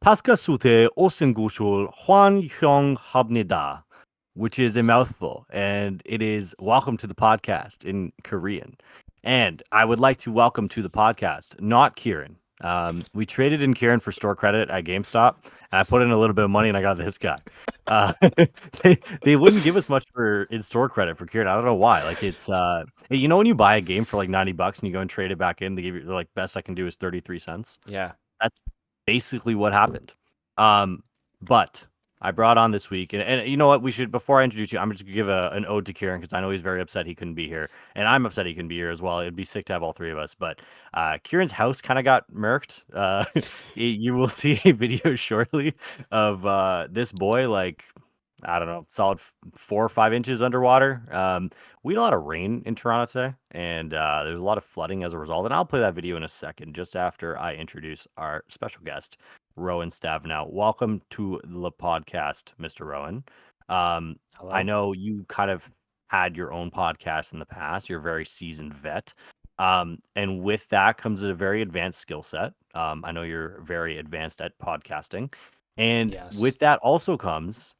Paskasute Osengushul Hwan Hyong Habnida, which is a mouthful, and it is welcome to the podcast in Korean. And I would like to welcome to the podcast, not Ciaran. We traded in Ciaran for store credit at GameStop, and I put in a little bit of money, and I got this guy. Uh, they wouldn't give us much for in-store credit for Ciaran. I don't know why. Like it's you know when you buy a game for like $90 and you go and trade it back in, they're like best I can do is 33 cents. Yeah. That's basically what happened. But I brought on this week, and you know what? We should, before I introduce you, I'm just gonna give an ode to Ciaran because I know he's very upset he couldn't be here, and I'm upset he couldn't be here as well. It'd be sick to have all three of us, but Ciaran's house kind of got murked. You will see a video shortly of this boy, like, I don't know, solid 4 or 5 inches underwater. We had a lot of rain in Toronto today, and there's a lot of flooding as a result. And I'll play that video in a second, just after I introduce our special guest, Rowan Stavenow. Welcome to the podcast, Mr. Rowan. Hello. I know you kind of had your own podcast in the past. You're a very seasoned vet. And with that comes a very advanced skill set. I know you're very advanced at podcasting. And Yes. with that also comes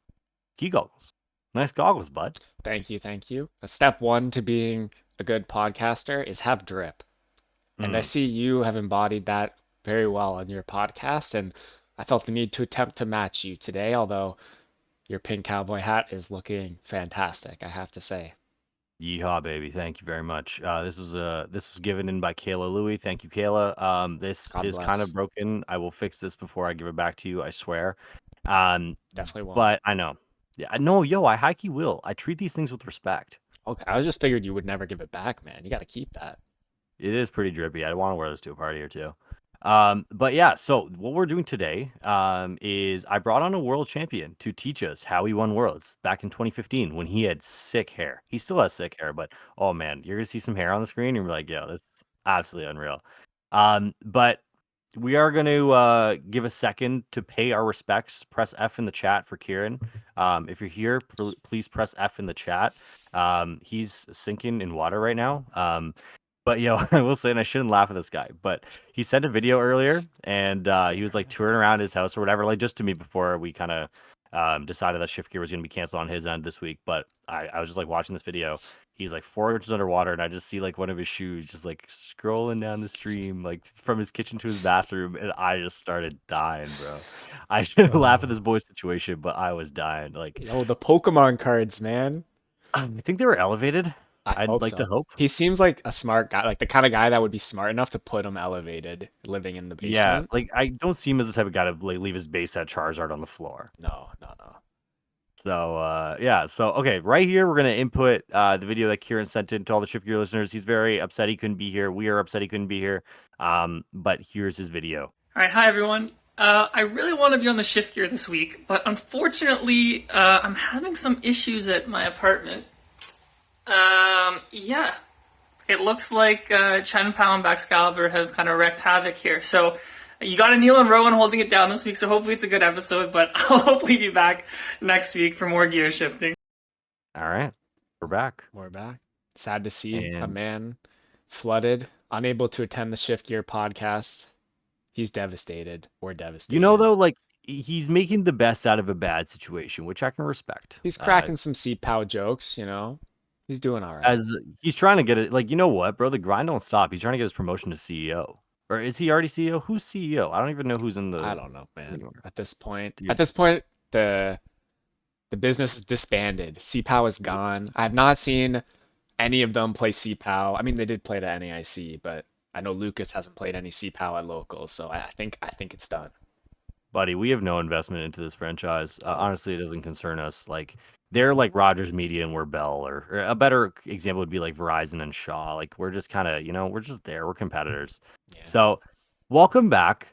ski goggles. Nice goggles, bud. Thank you. Step one to being a good podcaster is have drip. And I see you have embodied that very well on your podcast, and I felt the need to attempt to match you today, although your pink cowboy hat is looking fantastic, I have to say. Yeehaw, baby! Thank you very much. This was given in by Kayla Louie. Thank you, Kayla. This God is bless. kind of broken. I will fix this before I give it back to you. I swear. Definitely won't. But I know. Yeah, no, yo, I high key will. I treat these things with respect. Okay, I just figured you would never give it back, man. You got to keep that. It is pretty drippy. I want to wear this to a party or two. But yeah, so what we're doing today is I brought on a world champion to teach us how he won worlds back in 2015 when he had sick hair. He still has sick hair, but oh man, you're gonna see some hair on the screen and you're like, yo, this is absolutely unreal. But we are going to give a second to pay our respects. Press F in the chat for Ciaran. If you're here, please press F in the chat. He's sinking in water right now. But yo, I will say, and I shouldn't laugh at this guy, but he sent a video earlier, and he was like touring around his house or whatever, like just to me before we kind of decided that Shift Gear was going to be canceled on his end this week. But I was just like watching this video. He's like 4 inches underwater, and I just see like one of his shoes just like scrolling down the stream, like from his kitchen to his bathroom, and I just started dying, bro. I shouldn't laugh at this boy's situation, but I was dying. Like, Yo, the Pokemon cards, man. I think they were elevated. I'd hope like so. to hope. He seems like a smart guy, like the kind of guy that would be smart enough to put him elevated, living in the Yeah, basement. like I don't see him as the type of guy to like leave his base set Charizard on the floor. No. So yeah, so okay, right here we're gonna input the video that Ciaran sent in to all the Shift Gear listeners. He's very upset he couldn't be here. We are upset he couldn't be here. But here's his video. All right, hi everyone. I really want to be on the Shift Gear this week, but unfortunately, I'm having some issues at my apartment. Yeah, it looks like Chen Pao and Baxcalibur have kind of wreaked havoc here. So you got Aneil and Rowan holding it down this week, so hopefully it's a good episode, but I'll hopefully be back next week for more gear shifting. All right, we're back. Sad to see a man flooded, unable to attend the Shift Gear podcast. He's devastated. We're devastated. You know, though, like he's making the best out of a bad situation, which I can respect. He's cracking some CPOW jokes, you know. He's doing all right. As he's trying to get it, like, you know what, bro? The grind don't stop. He's trying to get his promotion to CEO. Or is he already CEO? Who's CEO? I don't even know who's in the. I don't know, man. Anymore. At this point, Yeah. the business is disbanded. CPOW is gone. I have not seen any of them play CPOW. I mean, they did play it at NAIC, but I know Lucas hasn't played any CPOW at locals, so I think it's done. Buddy, we have no investment into this franchise. Honestly, it doesn't concern us. Like, they're like Rogers Media and we're Bell, or a better example would be like Verizon and Shaw. Like, we're just kind of, we're just there. We're competitors. Yeah. So, welcome back.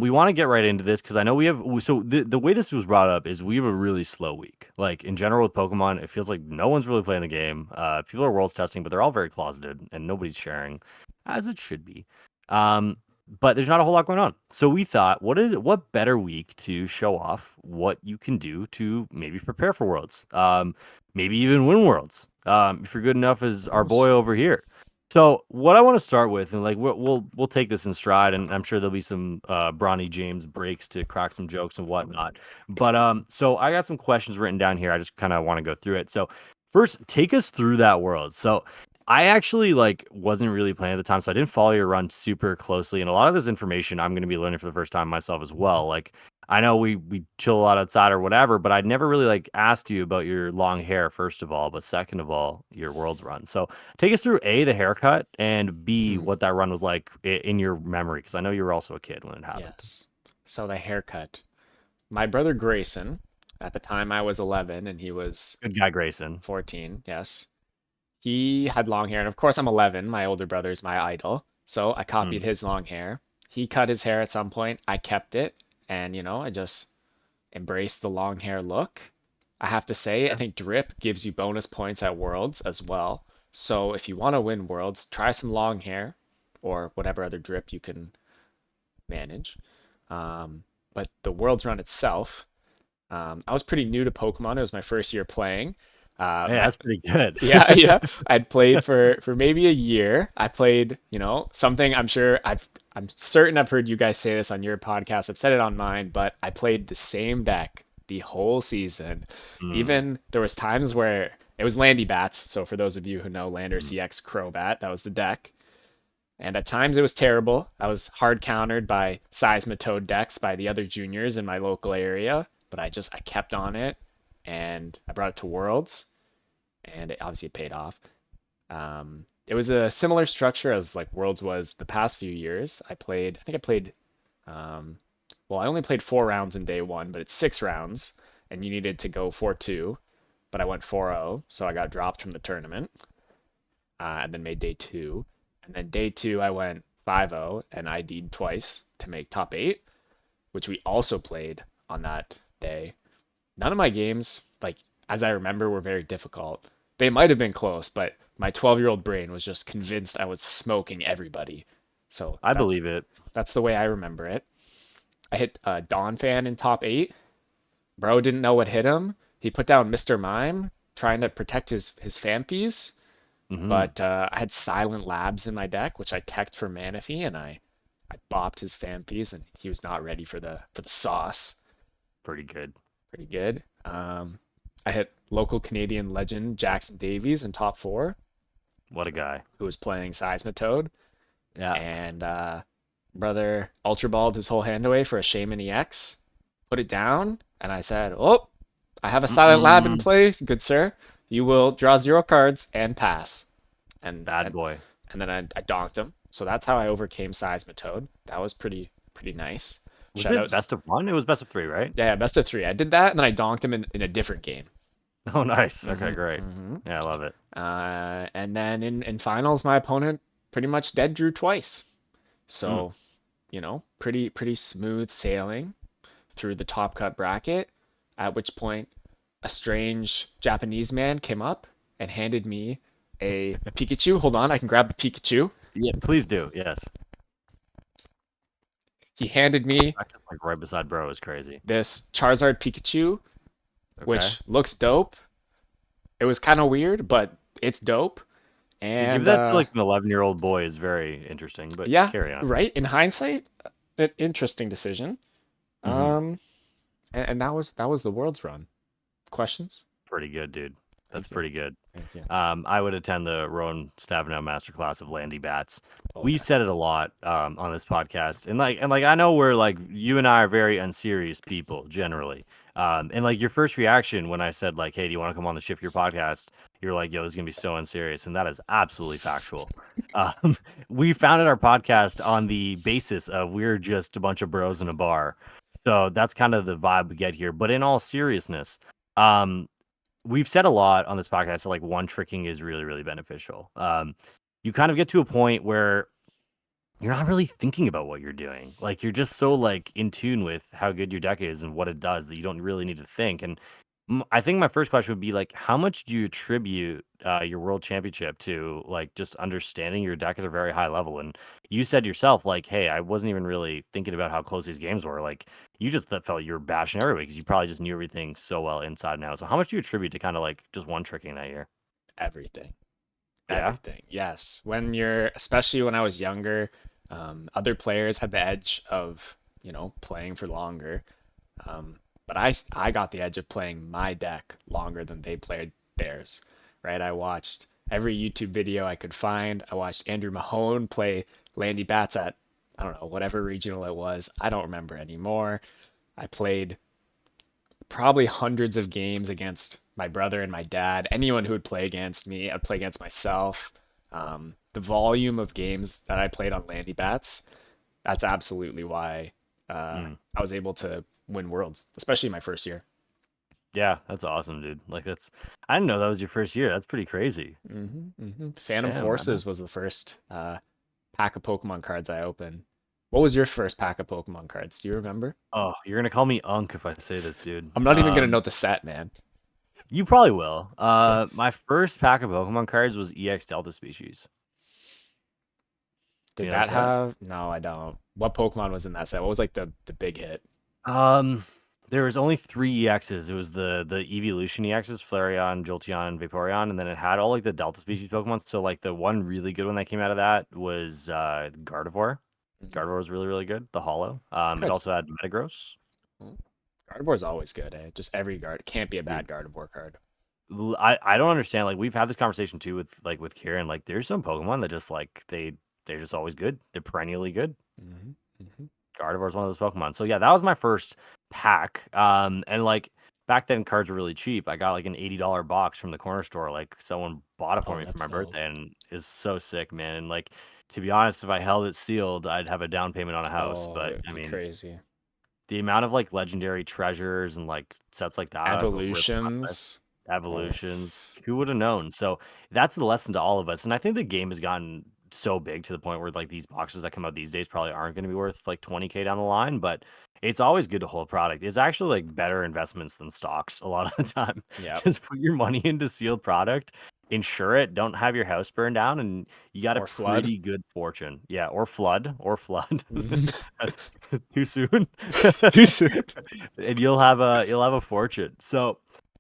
We want to get right into this because I know we have. So the way this was brought up is we have a really slow week. Like in general with Pokemon, it feels like no one's really playing the game. People are worlds testing, but they're all very closeted and nobody's sharing, as it should be. But there's not a whole lot going on. So we thought, what better week to show off what you can do to maybe prepare for Worlds, maybe even win Worlds, if you're good enough as our boy over here. So what I want to start with, and like we'll take this in stride, and I'm sure there'll be some Bronny James breaks to crack some jokes and whatnot. But so I got some questions written down here. I just kind of want to go through it. So first, take us through that world. So I actually like wasn't really playing at the time, so I didn't follow your run super closely, and a lot of this information I'm going to be learning for the first time myself as well. Like I know we chill a lot outside or whatever, but I'd never really like asked you about your long hair first of all, but second of all, your world's run. So take us through A, the haircut, and B, Mm, what that run was like in your memory, because I know you were also a kid when it happened. yes. So the haircut. My brother Grayson, at the time I was 11 and he was Good guy, Grayson. 14, yes. He had long hair, and of course I'm 11. My older brother is my idol, so I copied Mm. his long hair. He cut his hair at some point. I kept it, and I just embraced the long hair look. I have to say, I Yeah. think drip gives you bonus points at Worlds as well. So if you want to win Worlds, try some long hair or whatever other drip you can manage. But the Worlds run itself, I was pretty new to Pokemon. It was my first year playing. Hey, My that's pretty good. Yeah, yeah. I'd played for maybe a year. I played, something I'm certain I've heard you guys say this on your podcast. I've said it on mine, but I played the same deck the whole season. Mm, Even there was times where it was Landy Bats. So for those of you who know Lander mm. CX Crobat, that was the deck. And at times it was terrible. I was hard countered by Seismitoad decks by the other juniors in my local area, but I kept on it and I brought it to Worlds and it obviously paid off. It was a similar structure as like Worlds was the past few years. I think I played, um, well, I only played 4 rounds in day one, but it's 6 rounds, and you needed to go 4-2. But I went 4-0, so I got dropped from the tournament, and then made day two. And then day two, I went 5-0 and ID'd twice to make top eight, which we also played on that day. None of my games, like as I remember, were very difficult. They might have been close, but my 12-year-old brain was just convinced I was smoking everybody. So I that's believe it. that's the way I remember it. I hit Dawn Fan in top eight. Bro didn't know what hit him. He put down Mr. Mime trying to protect his Phanpys, Hmm. but I had Silent Labs in my deck, which I teched for Manaphy, and I bopped his Phanpys, and he was not ready for the sauce. Pretty good. Pretty good. I hit local Canadian legend Jackson Davies in top four, What a guy. who was playing Seismitoad, Yeah. and brother Ultra Balled his whole hand away for a Shaman EX. Put it down, and I said, "Oh, I have a Silent Lab in Mm-mm. play, good sir. You will draw 0 cards and pass." And Bad and, boy. and then I donked him. So that's how I overcame Seismitoad. That was pretty nice. Was it Shoutouts. best of one? It was best of three, right? Yeah, best of three. I did that, and then I donked him in a different game. Oh, nice. Okay, hmm great. hmm Yeah, I love it. And then in finals, my opponent pretty much dead drew twice. Mm. So, pretty smooth sailing through the top cut bracket. At which point, a strange Japanese man came up and handed me a Pikachu. Hold on, I can grab the Pikachu. Yeah, please do. Yes. He handed me Practice like right beside bro is crazy. this Charizard Pikachu, Okay. which looks dope. It was kind of weird, but it's dope. To give And that to like an 11-year-old boy is very interesting, but yeah, carry on. right. In hindsight, an interesting decision. Hmm. Um, and that was the world's run. Questions? Pretty good, dude. That's Thank you. pretty good. Thank you. I would attend the Rowan Stavenow masterclass of Landy Bats. Oh We've yeah. said it a lot on this podcast, and I know we're like you and I are very unserious people generally. And like your first reaction when I said like, "Hey, do you want to come on the Shift Your podcast?" You're like, "Yo, this is gonna be so unserious," and that is absolutely factual. Um, we founded our podcast on the basis of we're just a bunch of bros in a bar, so that's kind of the vibe we get here. But in all seriousness, um, we've said a lot on this podcast that like one tricking is really, really beneficial. You kind of get to a point where you're not really thinking about what you're doing. Like you're just so like in tune with how good your deck is and what it does that you don't really need to think. And I think my first question would be like, how much do you attribute your world championship to like just understanding your deck at a very high level? And you said yourself, like, hey, I wasn't even really thinking about how close these games were. Like, you just felt you were bashing everybody because you probably just knew everything so well inside and out. So, how much do you attribute to kind of like just one tricking that year? Everything. Yeah. Everything. Yes. Especially when I was younger, other players had the edge of, playing for longer. But I got the edge of playing my deck longer than they played theirs, right? I watched every YouTube video I could find. I watched Andrew Mahone play Landy Bats at, I don't know, whatever regional it was. I don't remember anymore. I played probably hundreds of games against my brother and my dad. Anyone who would play against me, I'd play against myself. The volume of games that I played on Landy Bats, that's absolutely why Mm. I was able to win worlds, especially my first year. Yeah, that's awesome, dude. Like that's I didn't know that was your first year. That's pretty crazy. Phantom Damn, man. Forces was the first pack of Pokemon cards I opened. What was your first pack of Pokemon cards? Do you remember? Oh, you're gonna call me Unk if I say this, dude. I'm not even gonna know the set, man. You probably will. My first pack of Pokemon cards was EX Delta Species. Do Did you know the that set? have? No, I don't. What Pokemon was in that set? What was like the big hit? Um, there was only three EXs. It was the Evolution EXs, Flareon, Jolteon, Vaporeon, and then it had all like the Delta species Pokemon. So like the one really good one that came out of that was Gardevoir. Mhm. Gardevoir was really, really good. The Hollow. That It card's also had Metagross. well, Gardevoir's always good, eh? Just every guard can't be a Dude, bad Gardevoir card. I don't understand. Like we've had this conversation too with Ciaran. Like there's some Pokemon that just like they're just always good. They're perennially good. hmm hmm Gardevoir is one of those Pokemon. So yeah, that was my first pack. And like back then cards were really cheap. I got like an $80 box from the corner store. Like someone bought it for Oh, me for that's my so. birthday and it's so sick, man. And like to be honest, if I held it sealed, I'd have a down payment on a house. Oh, But it'd I be mean, crazy. the amount of like legendary treasures and like sets like that I've ripped off Evolutions. Oh. evolutions, who would have known? So that's the lesson to all of us. And I think the game has gotten so big to the point where like these boxes that come out these days probably aren't going to be worth like 20K down the line, but it's always good to hold product. It's actually like better investments than stocks a lot of the time. Yep. Just put your money into sealed product, insure it, don't have your house burned down, and you got a Or flood. pretty good fortune. Yeah, or flood. Mhm. That's too soon. Too soon. And you'll have a fortune. So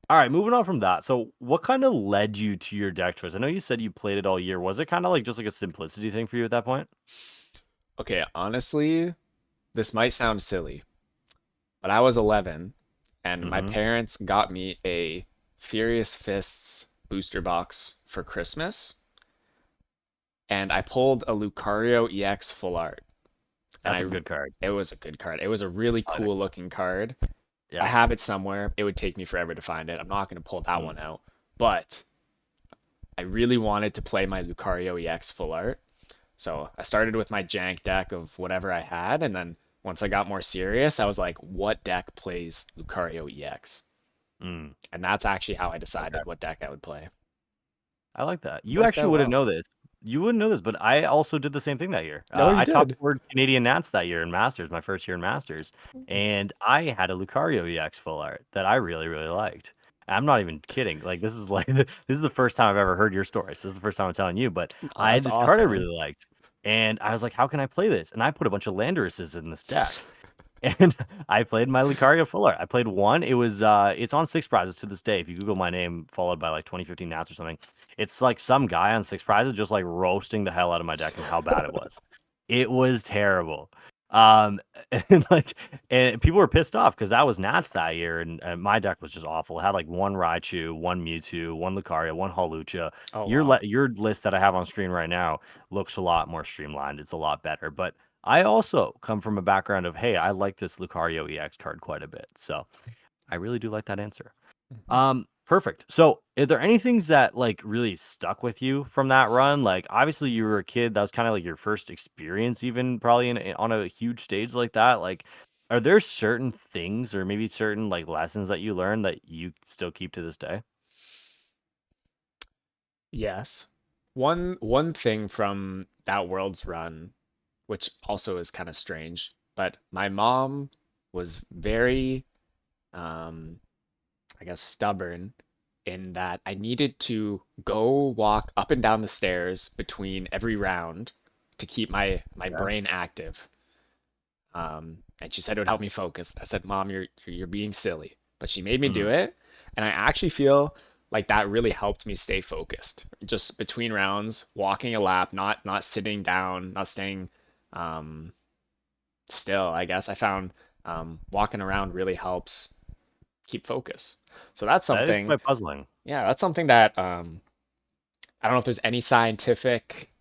all right, moving on from that. So, what kind of led you to your deck choice? I know you said you played it all year. Was it kind of like just like a simplicity thing for you at that point? Okay, honestly, this might sound silly, but I was 11 and my Mm-hmm. parents got me a Furious Fists booster box for Christmas, and I pulled a Lucario EX full art. And That's a good card. it was a good card. It was a really I like that cool card. looking card. I Yeah. have it somewhere. It would take me forever to find it. I'm not going to pull that Mm. one out. But I really wanted to play my Lucario EX full art. So I started with my jank deck of whatever I had, and then once I got more serious, I was like, what deck plays Lucario EX? Mm. And that's actually how I Okay. decided what deck I would play. I like that. You Worked actually out wouldn't well. know this. You wouldn't know this, but I also did the same thing that year. No, you I top did. scored Canadian Nats that year in Masters, my first year in Masters, and I had a Lucario EX full art that I really, really liked. I'm not even kidding. Like this is like this is the first time I've ever heard your story. So this is the first time I'm telling you. But Oh, I had that's this card I awesome. really liked, and I was like, "How can I play this?" And I put a bunch of Landorus's in this deck. And I played my Lucario Fuller. I played one. It's on Six Prizes to this day. If you Google my name followed by like 2015 Nats or something, it's like some guy on Six Prizes just like roasting the hell out of my deck and how bad it was. It was terrible. Um, and like, and people were pissed off because that was Nats that year, and my deck was just awful. It had like one Raichu, one Mewtwo, one Lucario, one Hawlucha. Oh, Your wow. your list that I have on screen right now looks a lot more streamlined. It's a lot better, but I also come from a background of, hey, I like this Lucario EX card quite a bit. So I really do like that answer. Mhm. Perfect. So are there any things that like really stuck with you from that run? Like obviously you were a kid. That was kind of like your first experience, even probably on a huge stage like that. Like, are there certain things or maybe certain like lessons that you learned that you still keep to this day? Yes. One thing from that World's run, which also is kind of strange, but my mom was very, um, I guess, stubborn in that I needed to go walk up and down the stairs between every round to keep my Yeah. brain active. And she said it would help me focus. I said, Mom, you're being silly. But she made me do Hmm. it, and I actually feel like that really helped me stay focused. Just between rounds, walking a lap, not sitting down, not staying um still, I guess. I found walking around really helps keep focus. So that's That is something, quite puzzling. yeah, that's something that I don't know if there's any scientific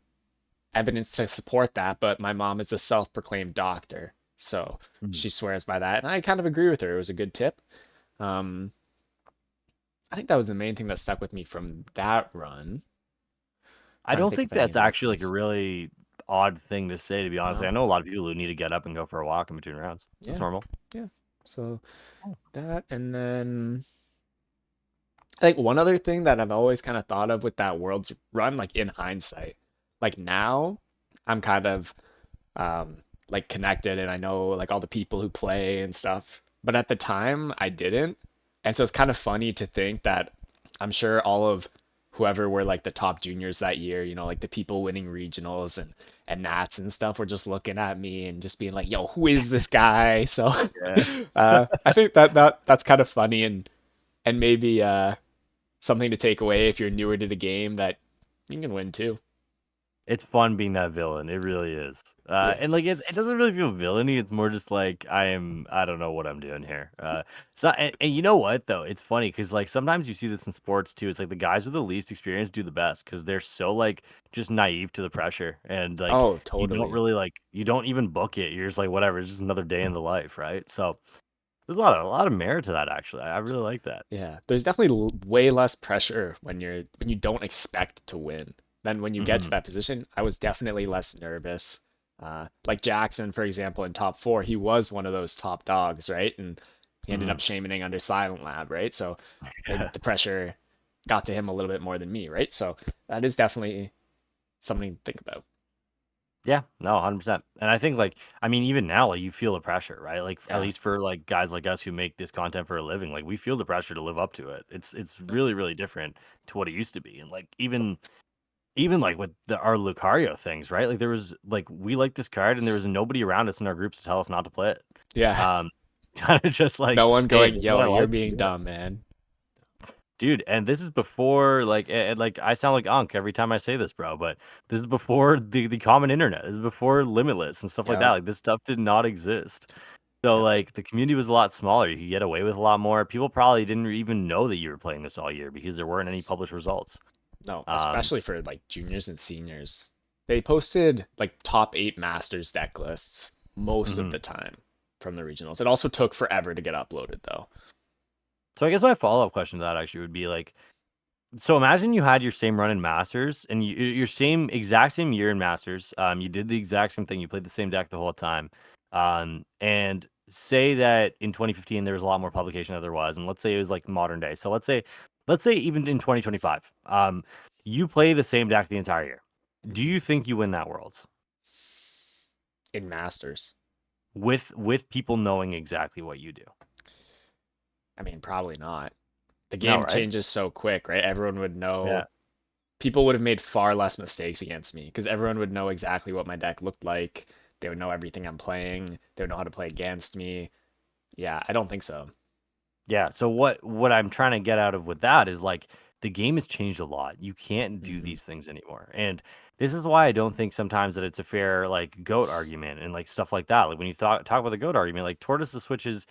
evidence to support that, but my mom is a self-proclaimed doctor, so Mhm. she swears by that, and I kind of agree with her. It was a good tip. Um, I think that was the main thing that stuck with me from that run. I Trying to don't think think of any that's actually like a lessons. really odd thing to say, to be honest. Like, I No, know a lot of people who need to get up and go for a walk in between rounds. That's yeah, normal. yeah. So Oh. that, and then I think one other thing that I've always kind of thought of with that Worlds run, like in hindsight, like now I'm kind of like connected and I know like all the people who play and stuff. But at the time I didn't. And so it's kind of funny to think that I'm sure all of whoever were like the top juniors that year, you know, like the people winning regionals and Nats and stuff were just looking at me and just being like, "Yo, who is this guy?" So Yeah. I think that's kind of funny and maybe something to take away if you're newer to the game that you can win too. It's fun being that villain. It really is. Yeah. And like it doesn't really feel villainy. It's more just like I don't know what I'm doing here. It's not, and you know what though? It's funny because like sometimes you see this in sports too. It's like the guys with the least experience do the best because they're so like just naive to the pressure and like Oh, you don't totally. really like you don't even book it. You're just like whatever. It's just another day in the life, right? So there's a lot of merit to that actually. I really like that. Yeah, there's definitely way less pressure when you don't expect to win than when you get to Hmm. that position. I was definitely less nervous. Like Jackson, for example, in top four, he was one of those top dogs, right? And he ended up Hmm. shamening under Silent Lab, right? So maybe the pressure got to him a little bit more than me, right? So that is definitely something to think about. Yeah, no, 100%. And I think like I mean even now like you feel the pressure, right? Like at Yeah. least for like guys like us who make this content for a living, like we feel the pressure to live up to it. It's really really different to what it used to be. And like even like with our Lucario things, right? Like there was like we liked this card and there was nobody around us in our groups to tell us not to play it. Yeah. Um kind of just like, No one hey, going, this is what yo, I you're like, being do it. dumb, man. Dude, and this is before like like I sound like Unk every time I say this, bro, but this is before the common internet. This is before Limitless and stuff like that. Yep. Like this stuff did not exist. So Yep. like the community was a lot smaller. You could get away with a lot more. People probably didn't even know that you were playing this all year because there weren't any published results. No, Um, especially for like juniors and seniors. They posted like top 8 masters deck lists most of mhm. the time from the regionals. It also took forever to get uploaded though. So I guess my follow-up question to that actually would be like, so imagine you had your same run in Masters and your same exact same year in Masters. You did the exact same thing. You played the same deck the whole time. And say that in 2015 there was a lot more publication than there was, and let's say it was like modern day. So let's say even in 2025, you play the same deck the entire year. Do Mhm. you think you win that Worlds In masters. with people knowing exactly what you do? I mean, probably not. The No, game right? changes so quick, right? Everyone would Yeah. know. People would have made far less mistakes against me because everyone would know exactly what my deck looked like. They would know everything I'm playing. They would know how to play against me. Yeah, I don't think so. Yeah, so what I'm trying to get out of with that is like the game has changed a lot. You can't do Hmm. these things anymore. And this is why I don't think sometimes that it's a fair like goat argument and like stuff like that. Like when you talk about the goat argument, like Tortoise's switches,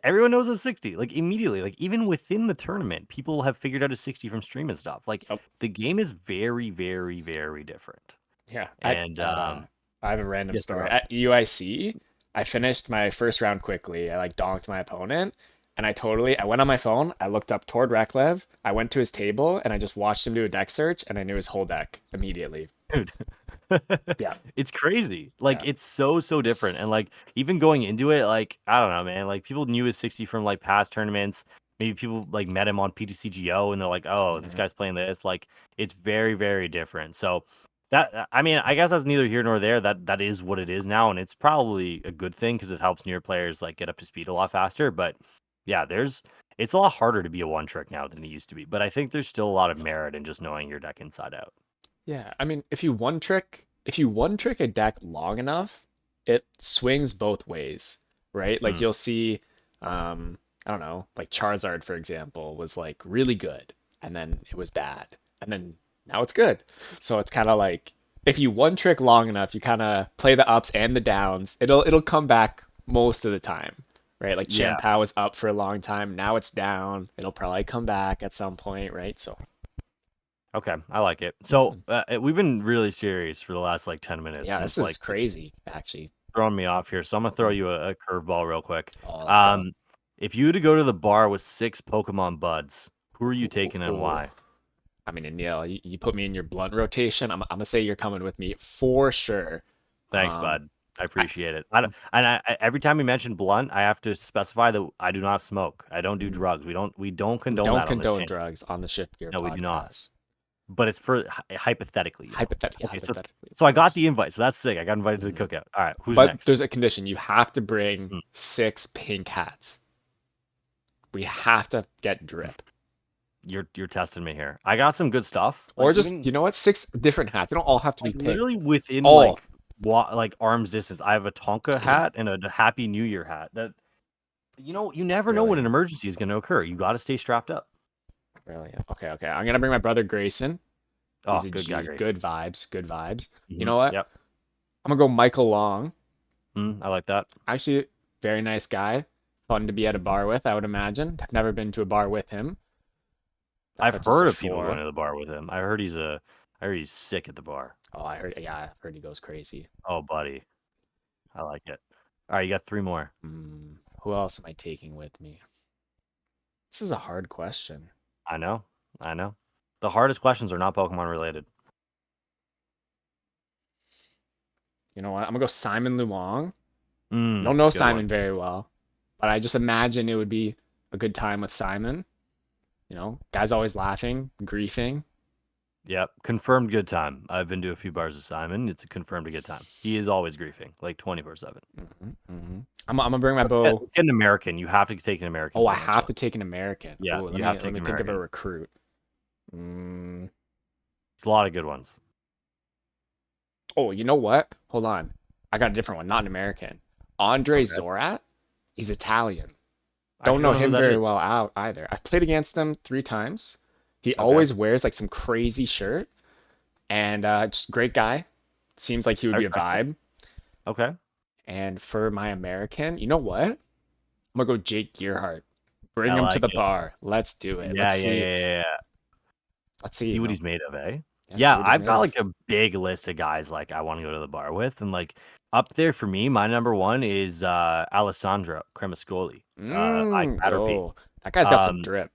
everyone knows a 60, like immediately. Like even within the tournament, people have figured out a 60 from stream and stuff. Like Yep. the game is very, very, very different. Yeah, And I have a random yes, story. At UIC, I finished my first round quickly. I like donked my opponent, and I went on my phone, I looked up Tord Reklev, I went to his table, and I just watched him do a deck search, and I knew his whole deck immediately. dude. Yeah, It's crazy. Like yeah. it's so different. And like even going into it, like I don't know, man. Like people knew his 60 from like past tournaments. Maybe people like met him on PTCGO and they're like, oh, this Hmm. guy's playing this. Like it's very different. So that I mean, I guess that's neither here nor there. That is what it is now, and it's probably a good thing because it helps newer players like get up to speed a lot faster. But yeah, it's a lot harder to be a one trick now than it used to be. But I think there's still a lot of merit in just knowing your deck inside out. Yeah, I mean, if you one trick a deck long enough, it swings both ways, right? Like Mm, you'll see, I don't know, like Charizard, for example, was like really good and then it was bad, and then now it's good. So it's kind of like if you one trick long enough, you kind of play the ups and the downs. It'll come back most of the time, right? Like Yeah. Chien-Pao was up for a long time, now it's down. It'll probably come back at some point, right? So Okay, I like it. So we've been really serious for the last like 10 minutes, yeah, and this it's is like crazy, actually. throwing me off here. So I'm gonna throw you a curveball real quick. Oh, let's go. Um, if you were to go to the bar with 6 Pokemon buds, who are you taking and Ooh. why? I mean, Aneil, you put me in your blunt rotation. I'm gonna say you're coming with me for sure. Thanks, Um, bud. I I, appreciate it. Every time you mention blunt, I have to specify that I do not smoke. I don't do mm, drugs. We don't we condone don't that on this condone channel. drugs on the Shift Gear No, we do not. podcast. But it's for hypothetically, Hypothetically, Okay, hypothetically, of so I got the course. invite, so that's sick. I got invited to the Mhm. cookout. All right, who's But next? there's a condition. You have to bring Mm. 6 pink hats. We have to get drip. You're testing me here. I got some good stuff. Or Like just, even you know what? 6 different hats. They don't all have to be like pink. literally within Oh, like arm's distance. I have a Tonka hat and a Happy New Year hat. That you never know when an brilliant. emergency is going to occur. You got to stay strapped up. Brilliant. Okay, okay. I'm gonna bring my brother Grayson. Oh, He's a good guy, G. Grace. Good vibes. Good vibes. You Hmm. know what? Yep. I'm gonna go Michael Long. I like that. Actually, very nice guy. Fun to be at a Mhm. bar with, I would imagine. I've never been to a bar with him. That I've puts us heard at of people going 4. to the bar with him. I heard he's sick at the bar. Oh, yeah, I heard he goes crazy. Oh, buddy, I like it. All right, you got 3 more. Who else am I taking with me? This is a hard question. I know. I know. The hardest questions are not Pokemon related. You know what? I'm gonna go Simon Luong. I don't know Good one. Simon very well, but I just imagine it would be a good time with Simon. You know, guy's always laughing, griefing. Yep, confirmed good time. I've been to a few bars with Simon. It's a confirmed a good time. He is always griefing, like 24/7. I'm gonna bring my Let's bow. get an American. You have to take an American Oh, for I the next have one. to take an American. Yeah, Oh, you have to let take me an think of a American. recruit. Mm. It's a lot of good ones. Oh, you know what? Hold on. I got a different one, not an American. Andre Okay. Zorat. He's Italian. I Don't actually know don't know who him that very is. well out either. I've played against him 3 times. He Okay. always wears like some crazy shirt, and just great guy. Seems like he would I be a respect it. vibe. Okay. And for my American, you know what? I'm gonna go Jake Gearhart. I Bring him to like the it. bar. Let's do it. Yeah, yeah, yeah, yeah, yeah. Let's see, See you what know. he's made of, eh? Yeah, see Yeah, what he's I've made got of. like a big list of guys like I want to go to the bar with, and like up there for me, my number one is Alessandro Cremascoli, I Caterpie. Oh, that guy's got some Um, drip,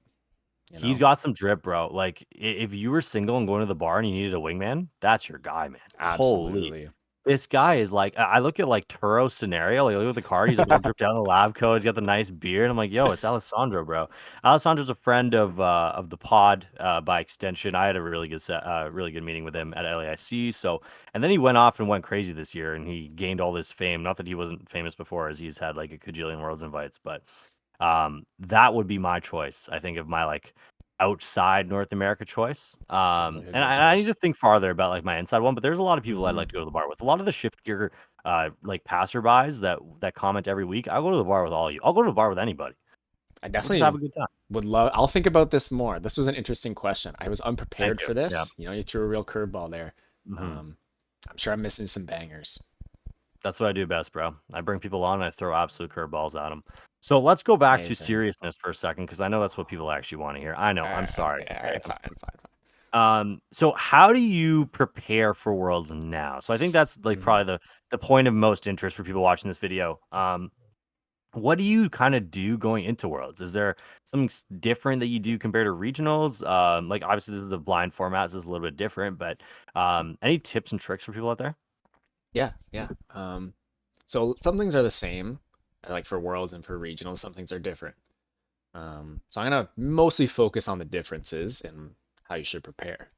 you he's know. got some drip, bro. Like if you were single and going to the bar and you needed a wingman, that's your guy, man. Holy. Absolutely. This guy is like, I look at like Turo's scenario, like I look at the card, he's like all dripped out in the lab coat, he's got the nice beard. I'm like, yo, it's Alessandro, bro. Alessandro's a friend of the pod, by extension. I had a really good meeting with him at LAIC. So, and then he went off and went crazy this year, and he gained all this fame. Not that he wasn't famous before, as he's had like a cajillion Worlds invites, but that would be my choice. I think of my like outside North America choice. Seems like a And good I need choice. to think farther about like my inside one, but there's a lot of people I'd Hmm. like to go to the bar with. A lot of the shift gear like passerbys that comment every week. I'll go to the bar with all of you. I'll go to the bar with anybody. I We'll just have definitely a good time. would love. I'll think about this more. This was an interesting question. I was Thank unprepared you. for Yeah. this. You know, you threw a real curveball there. Hmm. Um, I'm sure I'm missing some bangers. That's what I do best, bro. I bring people on and I throw absolute curveballs at them. So let's go back to Amazing. seriousness for a second because I know that's what people actually want to hear. I know. I'm sorry. Okay, all Okay. right, fine, fine, fine. So how do you prepare for Worlds now? So I think that's like Mhm. probably the point of most interest for people watching this video. What do you kind of do going into Worlds? Is there something different that you do compared to regionals? Like obviously this is a blind format, so it's a little bit different, but any tips and tricks for people out there? Yeah, yeah. So some things are the same, like for worlds and for regionals, some things are different. So I'm gonna mostly focus on the differences and how you should prepare.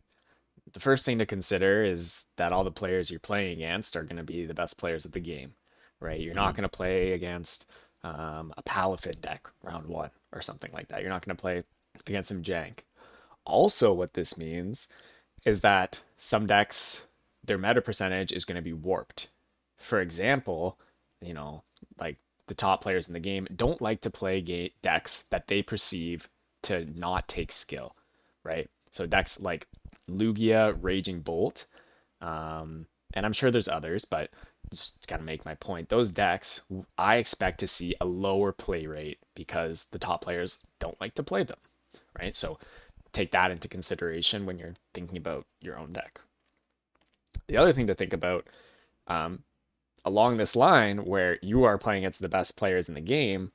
The first thing to consider is that all the players you're playing against are gonna be the best players of the game, right? You're not Hmm. gonna play against a Palafin deck round 1 or something like that. You're not gonna play against some jank. Also, what this means is that some decks, their meta percentage is going to be warped. For example, you know, like the top players in the game don't like to play decks that they perceive to not take skill. right? So decks like Lugia, Raging Bolt, and I'm sure there's others, but just gotta make my point. Those decks, I expect to see a lower play rate because the top players don't like to play them, right? So take that into consideration when you're thinking about your own deck. The other thing to think about, um, along this line where you are playing against the best players in the game,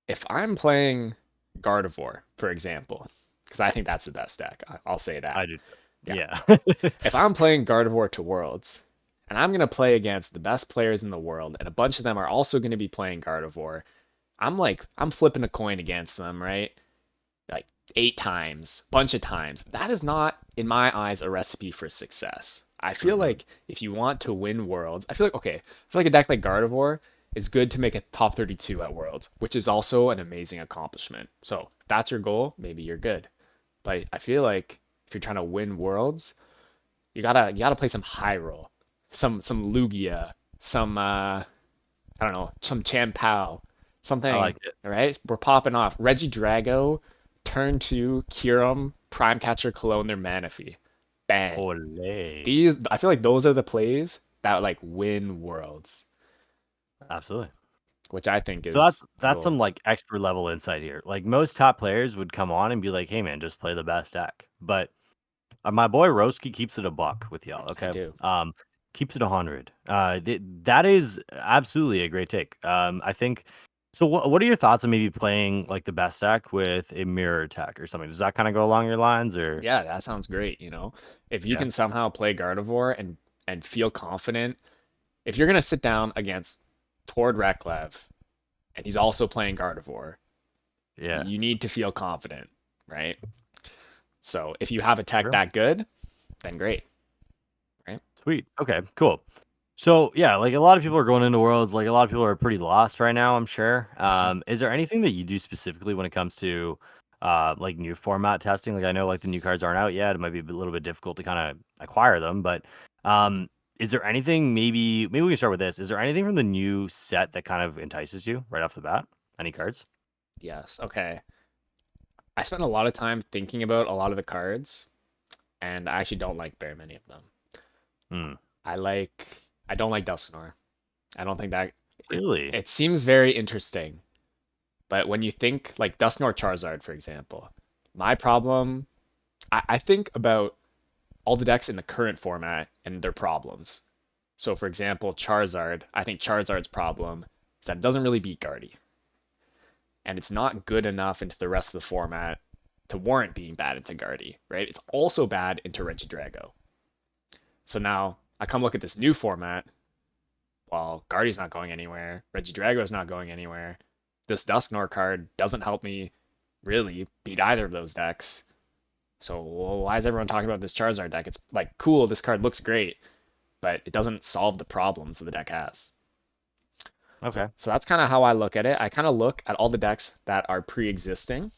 if I'm playing Gardevoir, for example, because I think that's the best deck, I'll say that. I do. Yeah. Yeah. If I'm playing Gardevoir to Worlds, and I'm going to play against the best players in the world, and a bunch of them are also going to be playing Gardevoir, I'm flipping a coin against them, right? Like 8 times, bunch of times. That is not, in my eyes, a recipe for success. I feel like if you want to win Worlds, I feel like a deck like Gardevoir is good to make a top 32 at Worlds, which is also an amazing accomplishment. So if that's your goal, maybe you're good. But I feel like if you're trying to win Worlds, you gotta play some high roll, some Lugia, some I don't know, some Champao, I something. like it. All right, we're popping off. Reggie Drago, turn 2, Ciaran, Prime Catcher, Cologne, their Manaphy. Bang. Olay. I feel like those are the plays that like win Worlds, Absolutely. which I think So is the that's goal. some like expert level insight here. Like most top players would come on and be like, "Hey man, just play the best deck." But my boy Roski keeps it a buck with y'all. I Okay, do. keeps it 100. That is absolutely a great take. I think. So what are your thoughts on maybe playing like the best deck with a mirror attack or something? Does that kind of go along your lines or? Yeah, that sounds great, you know. If you Yeah. can somehow play Gardevoir and feel confident, if you're gonna sit down against Tord Reklev and he's also playing Gardevoir, Yeah. you need to feel confident, right? So if you have a tech True. that good, then great, right? Sweet. Okay. Cool. So yeah, like a lot of people are going into Worlds. Like a lot of people are pretty lost right now, I'm sure. Is there anything that you do specifically when it comes to like new format testing? Like I know like the new cards aren't out yet. It might be a little bit difficult to kind of acquire them, but is there anything maybe we can start with this. Is there anything from the new set that kind of entices you right off the bat? Any cards? Yes. Okay. I spent a lot of time thinking about a lot of the cards, and I actually don't like very many of them. Hmm. I don't like Dusknoir. I don't think that Really? it seems very interesting. But when you think like Dusknoir Charizard, for example, my problem, I think about all the decks in the current format and their problems. So for example, Charizard, I think Charizard's problem is that it doesn't really beat Guardy. And it's not good enough into the rest of the format to warrant being bad into Guardy, right? It's also bad into Regidrago. So now I come look at this new format. Well, Guardy's not going anywhere. Regidrago's not going anywhere. This Dusknoir card doesn't help me really beat either of those decks. So why is everyone talking about this Charizard deck? It's like cool, this card looks great, but it doesn't solve the problems that the deck has. Okay. So that's kind of how I look at it. I kind of look at all the decks that are pre-existing.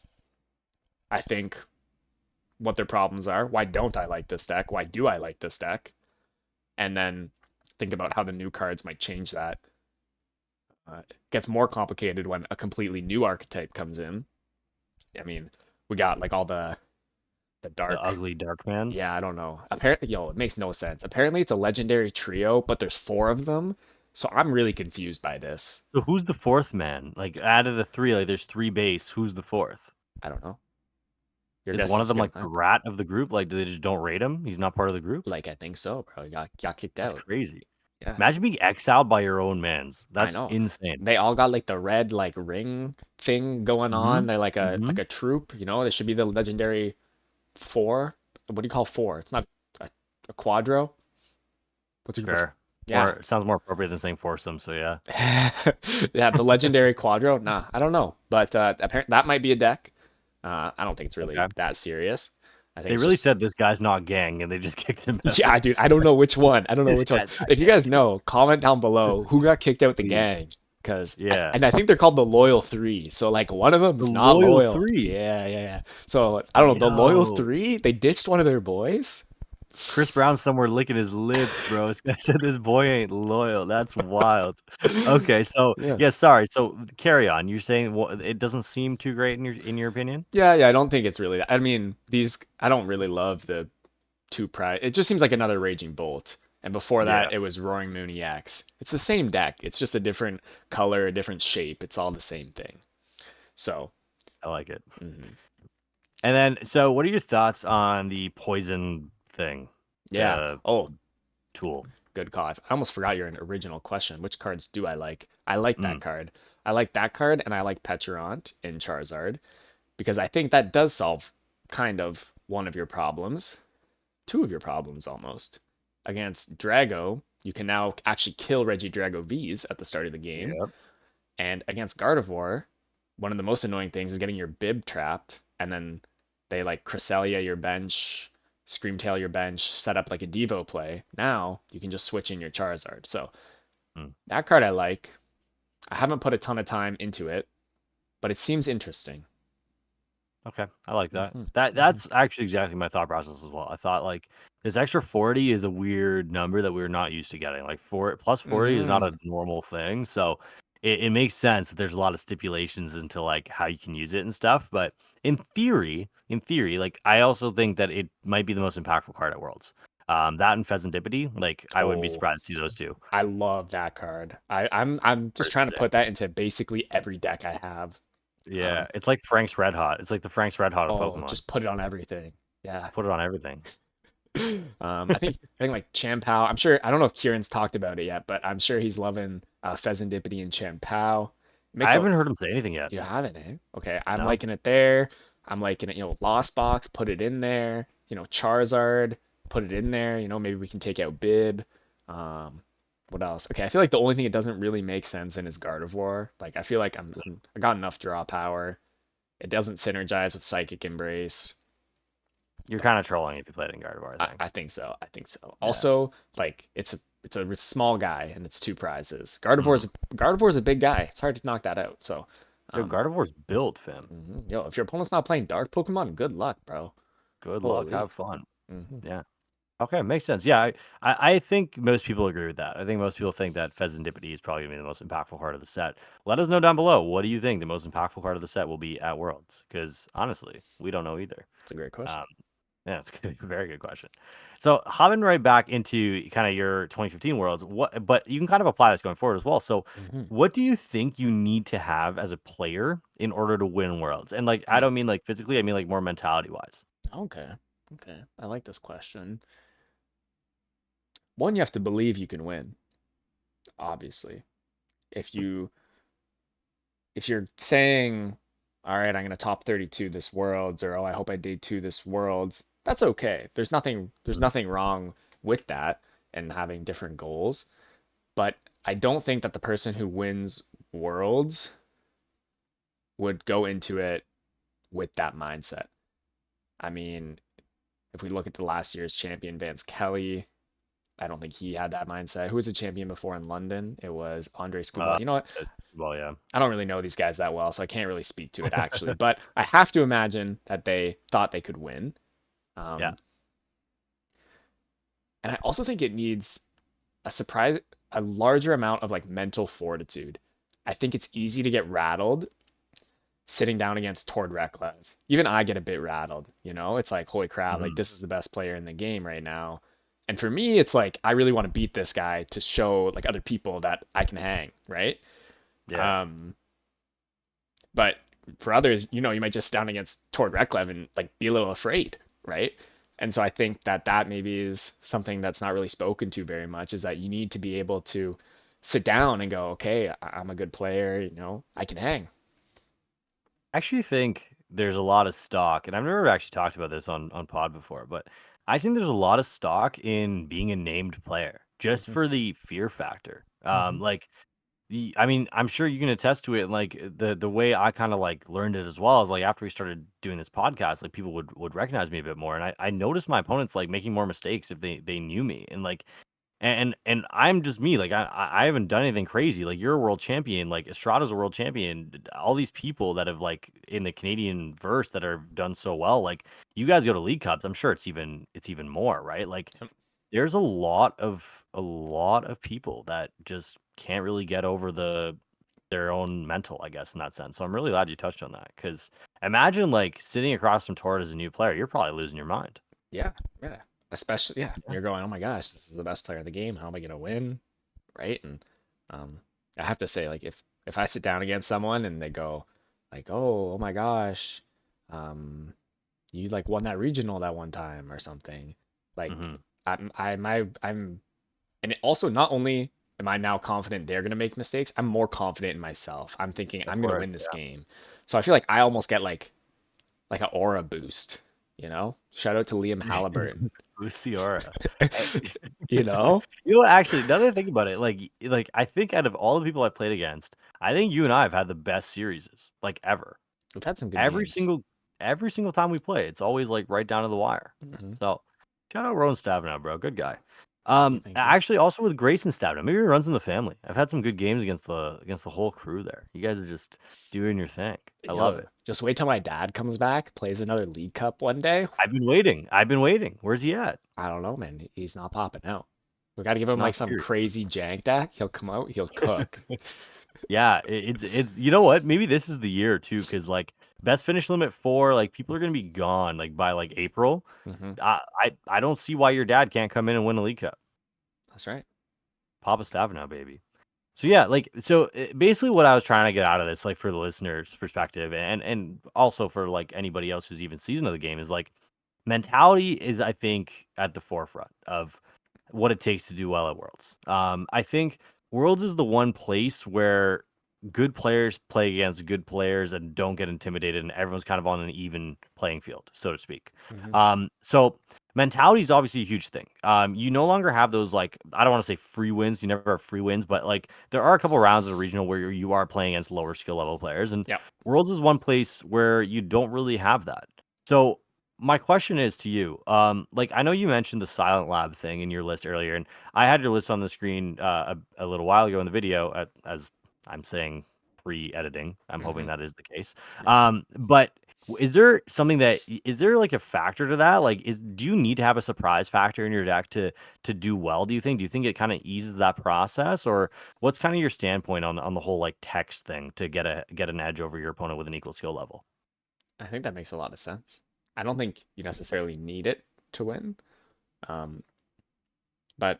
I think what their problems are. Why don't I like this deck? Why do I like this deck? And then think about how the new cards might change that. It gets more complicated when a completely new archetype comes in. I mean, we got like all the The dark. ugly dark mans. Yeah, I don't know. Apparently, it makes no sense. Apparently, it's a legendary trio, but there's 4 of them. So I'm really confused by this. So who's the fourth man? Like out of the 3, like there's 3 base. Who's the fourth? I don't know. Your Is guess one of is them good. like the rat of the group? Like, do they just don't rate him? He's not part of the group? Like I think so, bro. You got kicked That's out. crazy. Yeah, Imagine being exiled by your own mans. I That's know. insane. They all got like the red like ring thing going Mm-hmm. on. They're like Mm-hmm. a troop, you know. They should be the legendary 4. What do you call 4? It's not a quadro. What's it? Sure. Yeah. Or it sounds more appropriate than saying foursome, so yeah. Yeah, the legendary quadro. Nah, I don't know, but apparently that might be a deck. I don't think it's really Okay. that serious. I think They it's really just said this guy's not gang and they just kicked him out. yeah, dude. I don't know which one. I don't know This which one. guy's not If you gang. guys know, comment down below who got kicked out the Please. gang. Because Yeah. and I think they're called the Loyal 3. So like one of them is The not Loyal loyal. 3? Yeah. So I don't know. The Loyal Yo. 3, they ditched one of their boys. Chris Brown's somewhere licking his lips, bro. This guy said this boy ain't loyal. That's wild. Okay, so Yeah. yeah, sorry. So carry on. You're saying it doesn't seem too great in your opinion? Yeah, I don't think it's really. I mean, I don't really love the two prize. It just seems like another Raging Bolt. And before Yeah, that, it was Roaring Moon EX. It's the same deck. It's just a different color, a different shape. It's all the same thing. So, I like it. mhm. And then, so what are your thoughts on the poison thing, Yeah. the Oh, tool? good call. I almost forgot your original question. Which cards do I like? I like that Mm, card. I like that card, and I like Peturant in Charizard because I think that does solve kind of one of your problems, two of your problems almost. Against Drago, you can now actually kill Regidrago Vs at the start of the game. yep. And against Gardevoir, one of the most annoying things is getting your Bib trapped, and then they like Cresselia your bench, Screamtail your bench, set up like a Devo play. Now you can just switch in your Charizard. So Mm, that card I like. I haven't put a ton of time into it, but it seems interesting. okay, I like that. Hmm. That's actually exactly my thought process as well. I thought like this extra 40 is a weird number that we're not used to getting. Like plus 40 is not Hmm. a normal thing. So it makes sense that there's a lot of stipulations into like how you can use it and stuff. But in theory, like I also think that it might be the most impactful card at Worlds. That and Pheasantipity, like I wouldn't be Oh, surprised to see those two. I love that card. I'm just trying to Sick. put that into basically every deck I have. Yeah, Um, it's like Frank's Red Hot. It's like the Frank's Red Hot of oh, Pokemon. just put it on everything. Yeah. Put it on everything. I think like Champao. I'm sure. I don't know if Kieran's talked about it yet, but I'm sure he's loving Pheasantipity and Champao. It I makes a haven't heard him say anything yet. You haven't, eh? Okay, I'm No. liking it there. I'm liking it. Lost Box, put it in there. Charizard, put it in there. Maybe we can take out Bib. Um, what else? Okay, I feel like the only thing it doesn't really make sense in is Gardevoir. Like I feel like I got enough draw power. It doesn't synergize with Psychic Embrace. You're kind of trolling if you played in Gardevoir, I think. I think so. I think so. Yeah. Also, like it's a small guy and it's two prizes. Mm. Gardevoir's a big guy. It's hard to knock that out. So, Yo, um, Gardevoir's built, fam. Yo, if your opponent's not playing dark Pokemon, good luck, bro. Good luck. Holy. Have fun. Hmm. Yeah. Okay, makes sense. Yeah, I think most people agree with that. I think most people think that Pheasantipity is probably going to be the most impactful card of the set. Let us know down below. What do you think the most impactful card of the set will be at Worlds? Because honestly, we don't know either. It's a great question. Um, yeah, it's a very good question. So hopping right back into kind of your 2015 Worlds, but you can kind of apply this going forward as well. So Hmm. what do you think you need to have as a player in order to win Worlds? And like, I don't mean like physically, I mean like more mentality wise. Okay. Okay. I like this question. One, you have to believe you can win, obviously. If you if you're saying, all right, I'm gonna top 32 this Worlds, or oh, I hope I day two this Worlds, that's okay. There's nothing wrong with that and having different goals. But I don't think that the person who wins Worlds would go into it with that mindset. I mean, if we look at the last year's champion, Vance Kelly, I don't think he had that mindset. Who was a champion before in London? It was Andre Scubal. Uh, You know what? well, yeah. I don't really know these guys that well, so I can't really speak to it actually. But I have to imagine that they thought they could win. Yeah. Um, and I also think it needs a larger amount of like mental fortitude. I think it's easy to get rattled sitting down against Tord Reklev. Even I get a bit rattled, It's like, holy crap, like Mhm. this is the best player in the game right now. And for me, it's like I really want to beat this guy to show like other people that I can hang, right? Yeah. Um, but for others, you might just stand against Tord Reklev and like be a little afraid, right? And so I think that maybe is something that's not really spoken to very much is that you need to be able to sit down and go, okay, I'm a good player, I can hang. I actually think there's a lot of stock, and I've never actually talked about this on pod before, but I think there's a lot of stock in being a named player just Hmm. for the fear factor. Hmm. Like I mean, I'm sure you can attest to it. And like the way I kind of like learned it as well is like after we started doing this podcast, like people would recognize me a bit more, and I noticed my opponents like making more mistakes if they knew me, and like And I'm just me. Like I haven't done anything crazy. Like you're a world champion. Like Estrada's a world champion. All these people that have like in the Canadian verse that are done so well. Like you guys go to League Cups. I'm sure it's even more, right? Like Yep. there's a lot of people that just can't really get over their own mental, I guess, in that sense. So I'm really glad you touched on that because imagine like sitting across from Torres as a new player, you're probably losing your mind. Yeah, yeah. Especially, yeah, Yeah. you're going, oh my gosh, this is the best player in the game. How am I gonna win? Right? And um, I have to say, like, if I sit down against someone and they go, like, oh my gosh, um, you like won that regional that one time or something, like, Hmm. I'm, and also not only am I now confident they're gonna make mistakes, I'm more confident in myself. I'm thinking Of I'm gonna course, win this yeah. game. So I feel like I almost get like an aura boost, you know? Shout out to Liam Halliburton. Boost the aura. Uh, You know? You know what? Actually, now that I think about it, like I think out of all the people I played against, I think you and I have had the best series, like ever. We've had some good Every games. single every single time we play, it's always like right down to the wire. Hmm. So shout out Rowan Stavenow, bro. Good guy. Thank you, thank you. Actually, also with Grayson Stavenow, maybe it runs in the family. I've had some good games against the whole crew there. You guys are just doing your thing. I love Yo, it. just wait till my dad comes back, plays another League Cup one day. I've been waiting. I've been waiting. Where's he at? I don't know, man. He's not popping out. We got to give He's him like not some serious. crazy jank deck. He'll come out, he'll cook. Yeah, it's you know what? Maybe this is the year too, because like best finish limit 4, like people are gonna be gone like by like April. Hmm. I don't see why your dad can't come in and win a League Cup. That's right. Papa Stavenow, baby. So yeah, basically what I was trying to get out of this, like for the listeners' perspective, and also for like anybody else who's even seasoned of the game, is like mentality is I think at the forefront of what it takes to do well at Worlds. I think Worlds is the one place where good players play against good players and don't get intimidated, and everyone's kind of on an even playing field, so to speak. Hmm. So mentality is obviously a huge thing. You no longer have those like I don't want to say free wins. You never have free wins, but like there are a couple rounds in the regional where you are playing against lower skill level players, and Yep. Worlds is one place where you don't really have that. So my question is to you, like I know you mentioned the Silent Lab thing in your list earlier, and I had your list on the screen a little while ago in the video, as I'm saying pre-editing. I'm hoping Hmm. that is the case. Yeah. But is there like a factor to that? Like, do you need to have a surprise factor in your deck to do well? Do you think? Do you think it kind of eases that process, or what's kind of your standpoint on the whole like text thing to get an edge over your opponent with an equal skill level? I think that makes a lot of sense. I don't think you necessarily need it to win. Um, but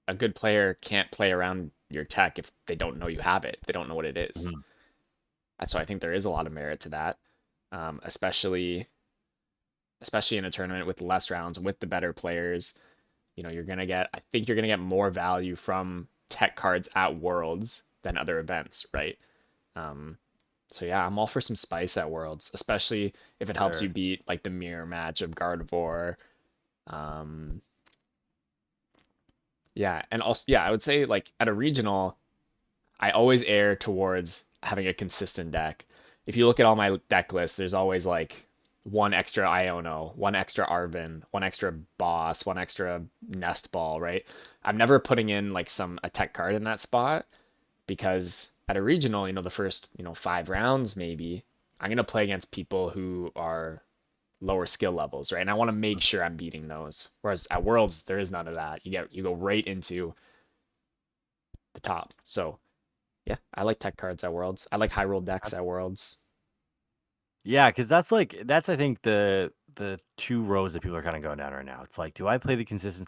a good player can't play around your tech if they don't know you have it. They don't know what it is. Mhm. So I think there is a lot of merit to that, especially in a tournament with less rounds with the better players. You know, I think you're gonna get more value from tech cards at Worlds than other events, right? Um, so yeah, I'm all for some spice at Worlds, especially if it helps you Sure. beat like the mirror match of Gardevoir. Um, yeah, and also yeah, I would say like at a regional, I always err towards having a consistent deck. If you look at all my deck lists, there's always like one extra Iono, one extra Arven, one extra Boss, one extra Nest Ball, right? I'm never putting in like a tech card in that spot because at a regional, the first, 5 rounds maybe, I'm gonna play against people who are lower skill levels, right? And I want to make sure I'm beating those. Whereas at Worlds, there is none of that. You go right into the top. So yeah, I like tech cards at Worlds. I like high roll decks at Worlds. Yeah, because that's I think the two roads that people are kind of going down right now. It's like, do I play the consistent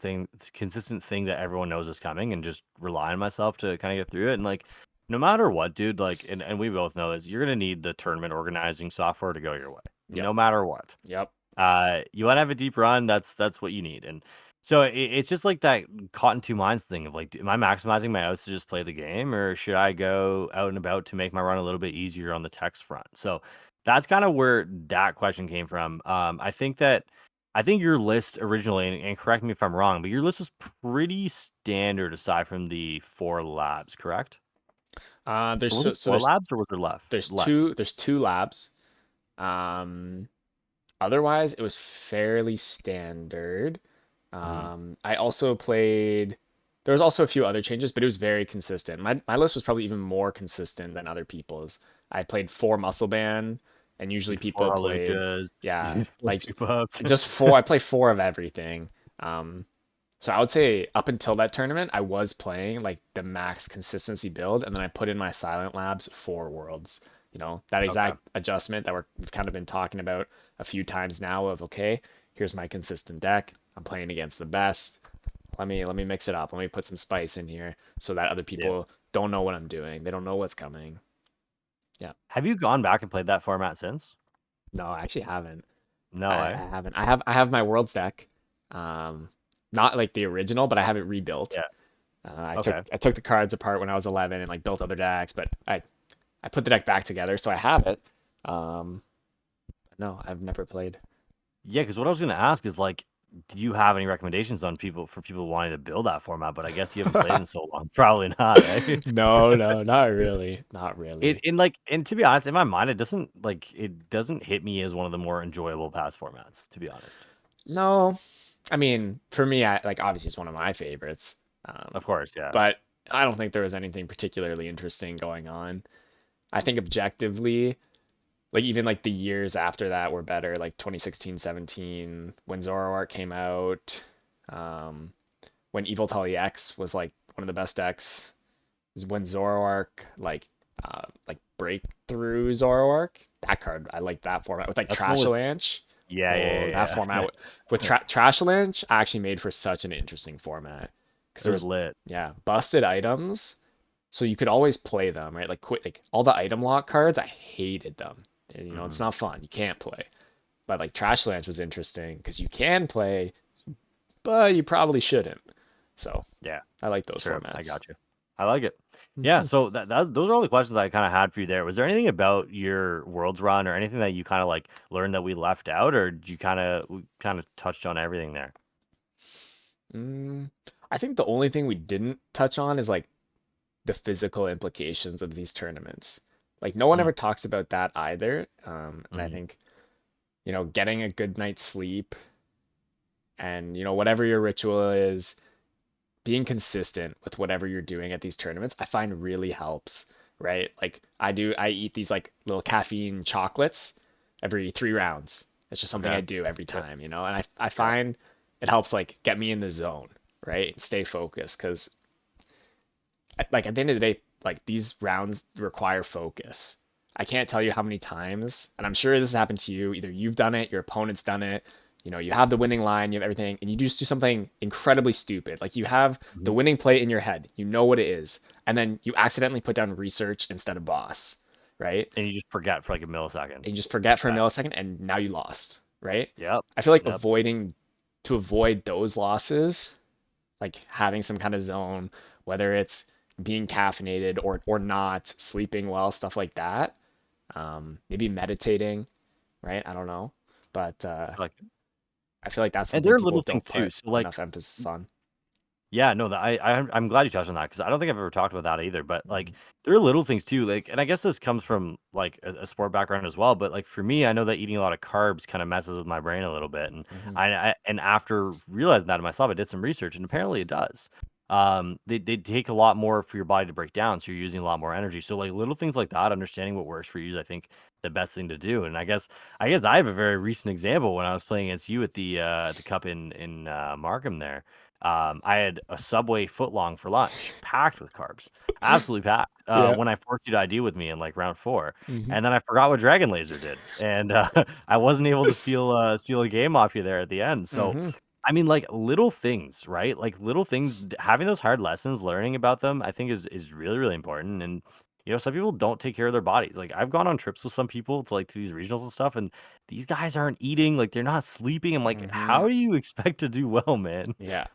thing that everyone knows is coming, and just rely on myself to kind of get through it? And like, no matter what, dude, like, and we both know this, you're gonna need the tournament organizing software to go your way, Yep. no matter what. Yep. You want to have a deep run. That's what you need. And so it's just like that caught in two minds thing of like, am I maximizing my outs to just play the game, or should I go out and about to make my run a little bit easier on the text front? So that's kind of where that question came from. I think your list originally, and correct me if I'm wrong, but your list is pretty standard aside from the 4 labs, correct? There's Or was it so four labs or was there there's less? two labs. Um, Otherwise it was fairly standard. Mhm. I also played There was also a few other changes, but it was very consistent. My list was probably even more consistent than other people's. I played 4 muscle band, and usually Did 4 people played, Halukas, yeah, did 4 like soup ups. just four. I play four of everything. Um, so I would say up until that tournament, I was playing like the max consistency build, and then I put in my Silent Labs 4 worlds. That Okay. exact adjustment that we've kind of been talking about a few times now of, okay, here's my consistent deck. I'm playing against the best. Let me mix it up. Let me put some spice in here so that other Yeah. people don't know what I'm doing. They don't know what's coming. Yeah. Have you gone back and played that format since? No, I actually haven't. No, I eh? haven't. I have my world's deck. Um, Not like the original, but I have it rebuilt. Yeah. I took Okay. I took the cards apart when I was 11 and like built other decks, but I put the deck back together, so I have it. Um, no, I've never played. Yeah, because what I was gonna ask is like, do you have any recommendations on people wanting to build that format? But I guess you haven't played in so long. Probably not, eh? No, no, not really. Not It really. in like and to be honest, in my mind, it doesn't hit me as one of the more enjoyable past formats, to be honest. No, I mean, for me, I like obviously it's one of my favorites. Of course, yeah. But I don't think there was anything particularly interesting going on. I think objectively, like even like the years after that were better, like 2016, 17, when Zoroark came out, um, when Evil Tully X was like one of the best decks, is when Zoroark like breakthrough Zoroark. That card, I like that format with like That's one Trash with Avalanche. yeah, yeah, Oh, that yeah, format yeah. with Trash Avalanche actually made for such an interesting format because It there was was, lit. yeah, busted items, so you could always play them, right? Like quit like all the item lock cards, I hated them. And, it's Hmm. not fun. You can't play. But like Trash Avalanche was interesting because you can play, but you probably shouldn't. So Yeah, I like those sure. I formats. got you. I like it. Yeah, Mhm. so that those are all the questions I kind of had for you there. Was there anything about your Worlds run or anything that you kind of like learned that we left out, or did you we kind of touched on everything there? Mm, I think the only thing we didn't touch on is like the physical implications of these tournaments. Like no one Mm, ever talks about that either. And I mm-hmm. think, getting a good night's sleep and, whatever your ritual is, being consistent with whatever you're doing at these tournaments, I find really helps, right? Like I eat these like little caffeine chocolates every 3 rounds. It's just something Okay. I do every Yeah. time, and I Yeah. find it helps like get me in the zone, right? And stay focused because like at the end of the day, like these rounds require focus. I can't tell you how many times, and I'm sure this has happened to you. Either you've done it, your opponent's done it. You have the winning line, you have everything, and you just do something incredibly stupid. Like you have the Mhm. winning play in your head, you know what it is, and then you accidentally put down research instead of boss, right? And you just forget for like a millisecond. And you just forget for a Yeah. millisecond, and now you lost, right? Yep. I feel like Yep. to avoid those losses, like having some kind of zone, whether it's being caffeinated or not, sleeping well, stuff like that. Maybe meditating, right? I don't know, but Like, I feel like that's and something there are people little things don't too. put So like, enough emphasis on. yeah, no, that I'm glad you touched on that because I don't think I've ever talked about that either. But Mhm. like, there are little things too. Like, and I guess this comes from like a sport background as well. But like for me, I know that eating a lot of carbs kind of messes with my brain a little bit. And Mhm. and after realizing that myself, I did some research, and apparently it does. They take a lot more for your body to break down, so you're using a lot more energy. So like little things like that, understanding what works for you is I think the best thing to do. And I guess I have a very recent example when I was playing against you at the cup in Markham there. I had a Subway footlong for lunch, packed with carbs, absolutely packed. Yeah. When I forced you to ID with me in like round 4, Mhm. and then I forgot what Dragon Laser did, and I wasn't able to steal a game off you there at the end. So, Mhm. I mean, like little things, right? Like little things, having those hard lessons, learning about them, I think is really really important. And some people don't take care of their bodies. Like I've gone on trips with some people to these regionals and stuff, and these guys aren't eating, like they're not sleeping. I'm like, Mhm. how do you expect to do well, man? Yeah.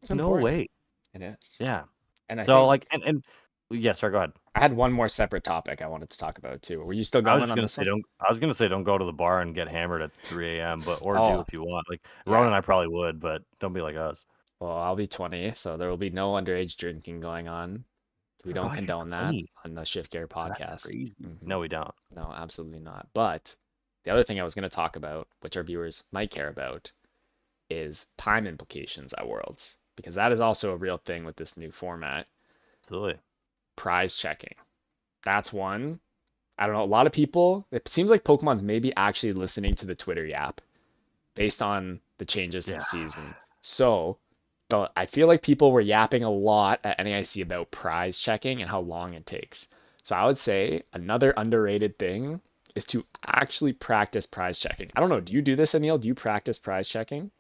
It's No important. way. It is. Yeah. And I So, think like, and yeah, sorry, go ahead. I had one more separate topic I wanted to talk about too. Were you still going on this one? I was gonna say don't go to the bar and get hammered at 3 a.m., but or do Oh, if you want. Like Ronan yeah. and I probably would, but don't be like us. Well, I'll be 20, so there will be no underage drinking going on. We don't Forgot you're condone that 20. on the Shift Gear Oh, that's podcast. crazy. Hmm. No, we don't. No, absolutely not. But the other thing I was going to talk about, which our viewers might care about, is time implications at Worlds. because that is also a real thing with this new format. Absolutely. Prize checking. That's one. I don't know. A lot of people, it seems like Pokemon's maybe actually listening to the Twitter yap based on the changes to the Yeah. season. So, I feel like people were yapping a lot at NAIC about prize checking and how long it takes. So I would say another underrated thing is to actually practice prize checking. I don't know. Do you do this, Aneil? Do you practice prize checking?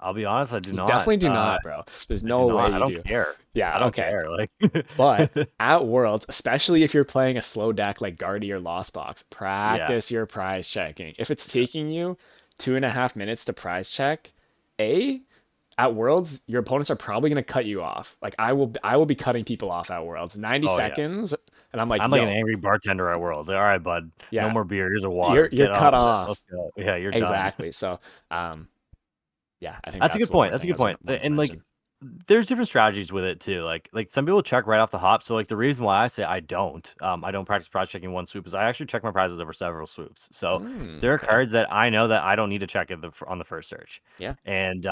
I'll be honest, I do You not. definitely do not, bro. There's I do no way not. I you don't do. care. I Yeah, don't okay. care. Like, But at Worlds, especially if you're playing a slow deck like Guardy or Lost Box, yeah, practice your prize checking. If it's yeah. taking you 2.5 minutes to prize check, A, at Worlds, your opponents are probably gonna cut you off. Like I will be cutting people off at Worlds. 90 Oh yeah. seconds, and I'm like, I'm like an yo, angry bartender at Worlds. Like, all right, bud, no yeah, more beer. Here's a you're water. you're Get on cut with it. Let's off. go. Yeah, you're done. Exactly. So, um, yeah, I think That's a that's good one point. more That's a thing I good point. wanted to And like, mention. there's different strategies with it too. Like some people check right off the hop. So like the reason why I don't practice prize checking one swoop is I actually check my prizes over several swoops. So there are Okay. cards that I know that I don't need to check on the first search. Yeah. And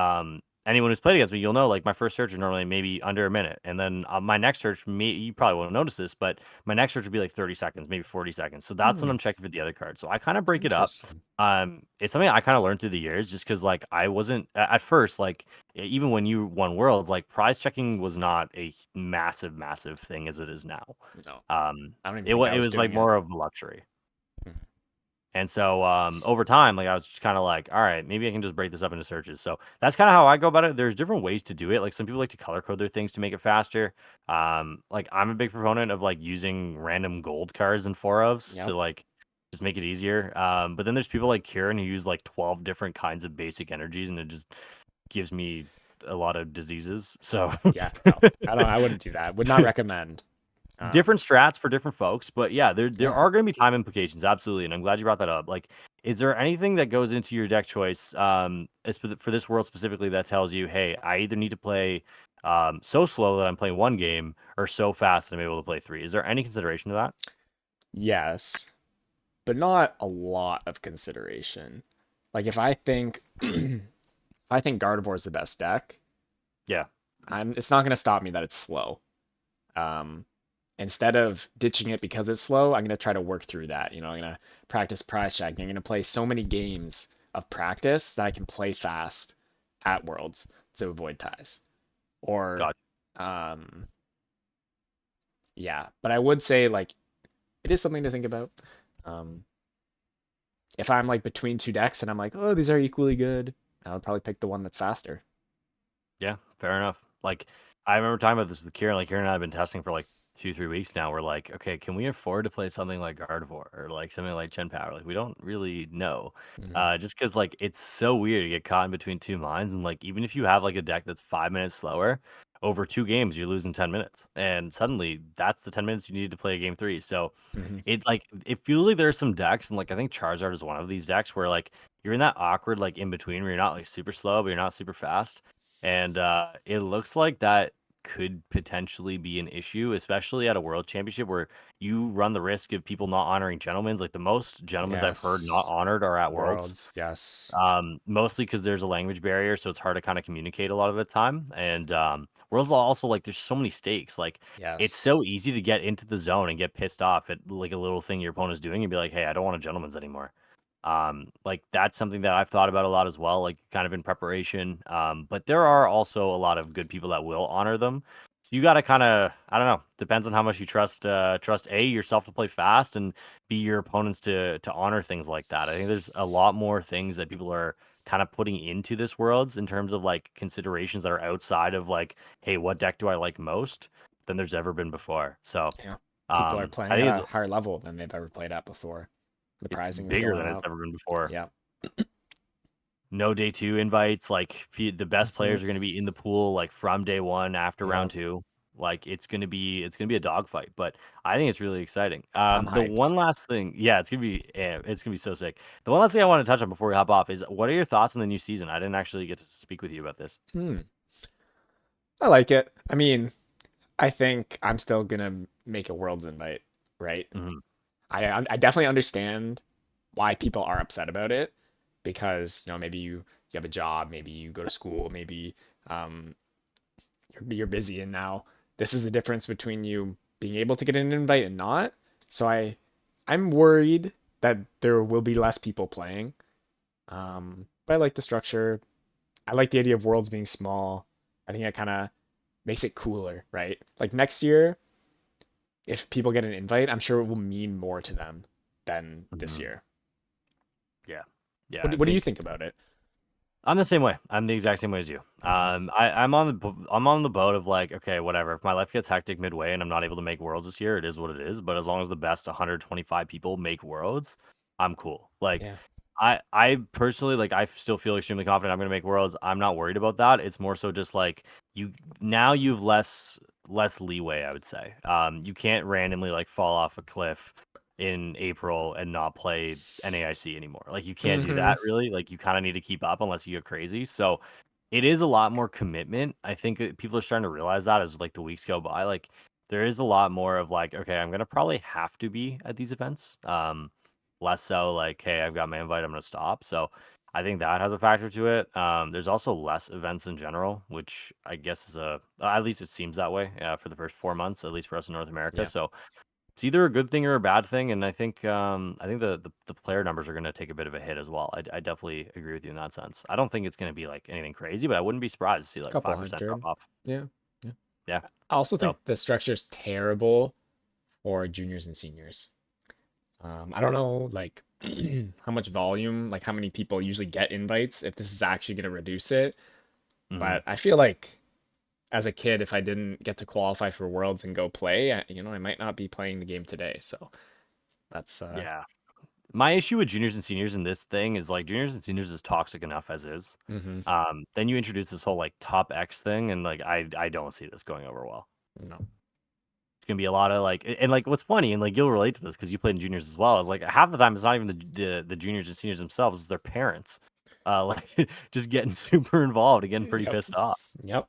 anyone who's played against me, you'll know like my first search is normally maybe under a minute, and then my next search, you probably won't notice this, but my next search would be like 30 seconds, maybe 40 seconds. So that's when Hmm. I'm checking for the other card. So I kind of break it up. Interesting. It's something I kind of learned through the years, just because like I wasn't at first like even when you won Worlds, like prize checking was not a massive thing as it is now. No, Um, I don't even it think was I it was was like doing it. more of a luxury. Hmm. And so over time, like I was just kind of like, all right, maybe I can just break this up into searches. So that's kind of how I go about it. There's different ways to do it. Like some people like to color code their things to make it faster. Like I'm a big proponent of like using random gold cards and four ofs Yep. to like just make it easier. But then there's people like Ciaran who use like 12 different kinds of basic energies, and it just gives me a lot of diseases. So Yeah. No, I don't. I wouldn't do that. Would not recommend. different strats for different folks, but yeah, there Yeah. are going to be time implications, absolutely, and I'm glad you brought that up. Like, is there anything that goes into your deck choice, for this world specifically, that tells you, hey, I either need to play so slow that I'm playing one game, or so fast that I'm able to play three? Is there any consideration to that? Yes, but not a lot of consideration. Like if I think if I think Gardevoir is the best deck, Yeah, it's not gonna stop me that it's slow. Um, Instead of ditching it because it's slow, I'm gonna try to work through that. I'm gonna practice prize checking. I'm gonna play so many games of practice that I can play fast at Worlds to avoid ties. Or, gotcha. um, yeah. But I would say like it is something to think about. Um, if I'm like between two decks and I'm like, oh, these are equally good, I'll probably pick the one that's faster. Yeah, fair enough. Like, I remember talking about this with Kieran. Like, Kieran and I have been testing for like 2, 3 weeks now. We're like, okay, can we afford to play something like Gardevoir or like something like Chen Power? Like, we don't really know. Mhm. Just because like it's so weird to get caught in between two minds, and like even if you have like a deck that's 5 minutes slower, over two games you're losing 10 minutes, and suddenly that's the 10 minutes you need to play a game three. So Mhm. it feels like there's some decks, and like I think Charizard is one of these decks where like you're in that awkward like in between where you're not like super slow but you're not super fast, and it looks like that could potentially be an issue, especially at a world championship where you run the risk of people not honoring gentlemen's. Like the most gentlemen's I've heard not Yes. honored are at worlds. Worlds. Yes. Mostly because there's a language barrier, so it's hard to kind of communicate a lot of the time. And worlds are also like there's so many stakes. Like it's Yes. so easy to get into the zone and get pissed off at like a little thing your opponent's doing and be like, hey, I don't want a gentleman's anymore. Like that's something that I've thought about a lot as well, like kind of in preparation. But there are also a lot of good people that will honor them. So you got to kind of, I don't know, depends on how much you trust A, yourself to play fast, and B, your opponents to honor things like that. I think there's a lot more things that people are kind of putting into this worlds in terms of like considerations that are outside of like, hey, what deck do I like most, than there's ever been before. So Yeah. People are I playing at think a higher level than they've ever played at before. The it's pricing is bigger going than it's up. ever been before. Yeah. No day two invites. Like the best Hmm. players are going to be in the pool like from day one after Yeah. round two. Like it's gonna be a dogfight, but I think it's really exciting. I'm The one hyped. last thing, yeah, it's gonna be so sick. The one last thing I want to touch on before we hop off is what are your thoughts on the new season? I didn't actually get to speak with you about this. Hmm. I like it. I mean, I think I'm still gonna make a Worlds invite, right? Hmm. I definitely understand why people are upset about it because maybe you have a job, maybe you go to school, maybe um you're busy, and now this is the difference between you being able to get an invite and not. So I'm worried that there will be less people playing. But I like the structure. I like the idea of worlds being small. I think it kind of makes it cooler, right? Like next year, if people get an invite, I'm sure it will mean more to them than this Mhm. year. Yeah. Yeah. What do you think about it? I'm the same way. I'm the exact same way as you. Hmm. I'm on the boat of like, okay, whatever. If my life gets hectic midway and I'm not able to make worlds this year, it is what it is. But as long as the best 125 people make worlds, I'm cool. Like, Yeah. I personally like I still feel extremely confident I'm gonna make worlds. I'm not worried about that. It's more so just like you now you've less leeway, I would say. You can't randomly like fall off a cliff in April and not play NAIC anymore. Like you can't do Hmm. that really. Like you kind of need to keep up unless you get crazy. So it is a lot more commitment. I think people are starting to realize that as like the weeks go by. Like there is a lot more of like, okay, I'm gonna probably have to be at these events. Less so like, hey, I've got my invite, I'm gonna stop. So I think that has a factor to it. There's also less events in general, which I guess is at least it seems that way for the first 4 months, at least for us in North America. Yeah. So it's either a good thing or a bad thing, and I think the player numbers are going to take a bit of a hit as well. I definitely agree with you in that sense. I don't think it's going to be like anything crazy, but I wouldn't be surprised to see like Couple 5% drop hundred. off. Yeah. Yeah. Yeah. I also think So the structure's terrible for juniors and seniors. I don't know, like, how much volume, like how many people usually get invites, if this is actually going to reduce it. mhm. But I feel like as a kid, if I didn't get to qualify for Worlds and go play, I might not be playing the game today. So that's Yeah. My issue with juniors and seniors in this thing is like juniors and seniors is toxic enough as is. hmm Then you introduce this whole like top X thing, and like I don't see this going over well. no. It's gonna be a lot of like, and like what's funny, and like you'll relate to this because you played in juniors as well. Is like half the time it's not even the juniors and seniors themselves; it's their parents, like just getting super involved and getting pretty Yep. pissed off. Yep.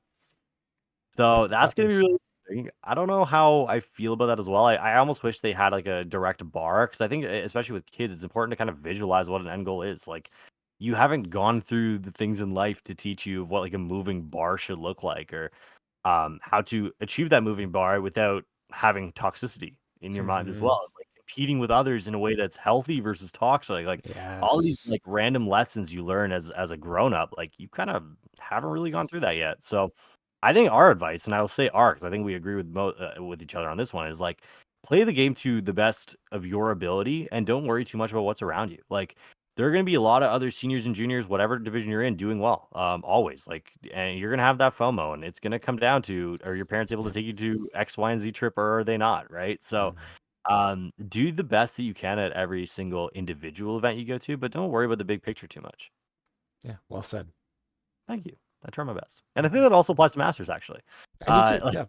So Yep. that's gonna be Happens. really interesting. I don't know how I feel about that as well. I almost wish they had like a direct bar because I think especially with kids, it's important to kind of visualize what an end goal is. Like you haven't gone through the things in life to teach you what like a moving bar should look like or how to achieve that moving bar without having toxicity in your mind as Hmm. well, like competing with others in a way that's healthy versus toxic. Like all these Yes. like random lessons you learn as a grown up, like you kind of haven't really gone through that yet. So I think our advice, and I will say our, because I think we agree with each other on this one, is like play the game to the best of your ability and don't worry too much about what's around you. Like there are going to be a lot of other seniors and juniors, whatever division you're in, doing well. Always like, and you're going to have that FOMO, and it's going to come down to are your parents able to Yep. take you to X, Y, and Z trip, or are they not? Right. So, Mhm. do the best that you can at every single individual event you go to, but don't worry about the big picture too much. Yeah. Well said. Thank you. I try my best, and I think Mhm. that also applies to masters actually. I do too. Like Yeah.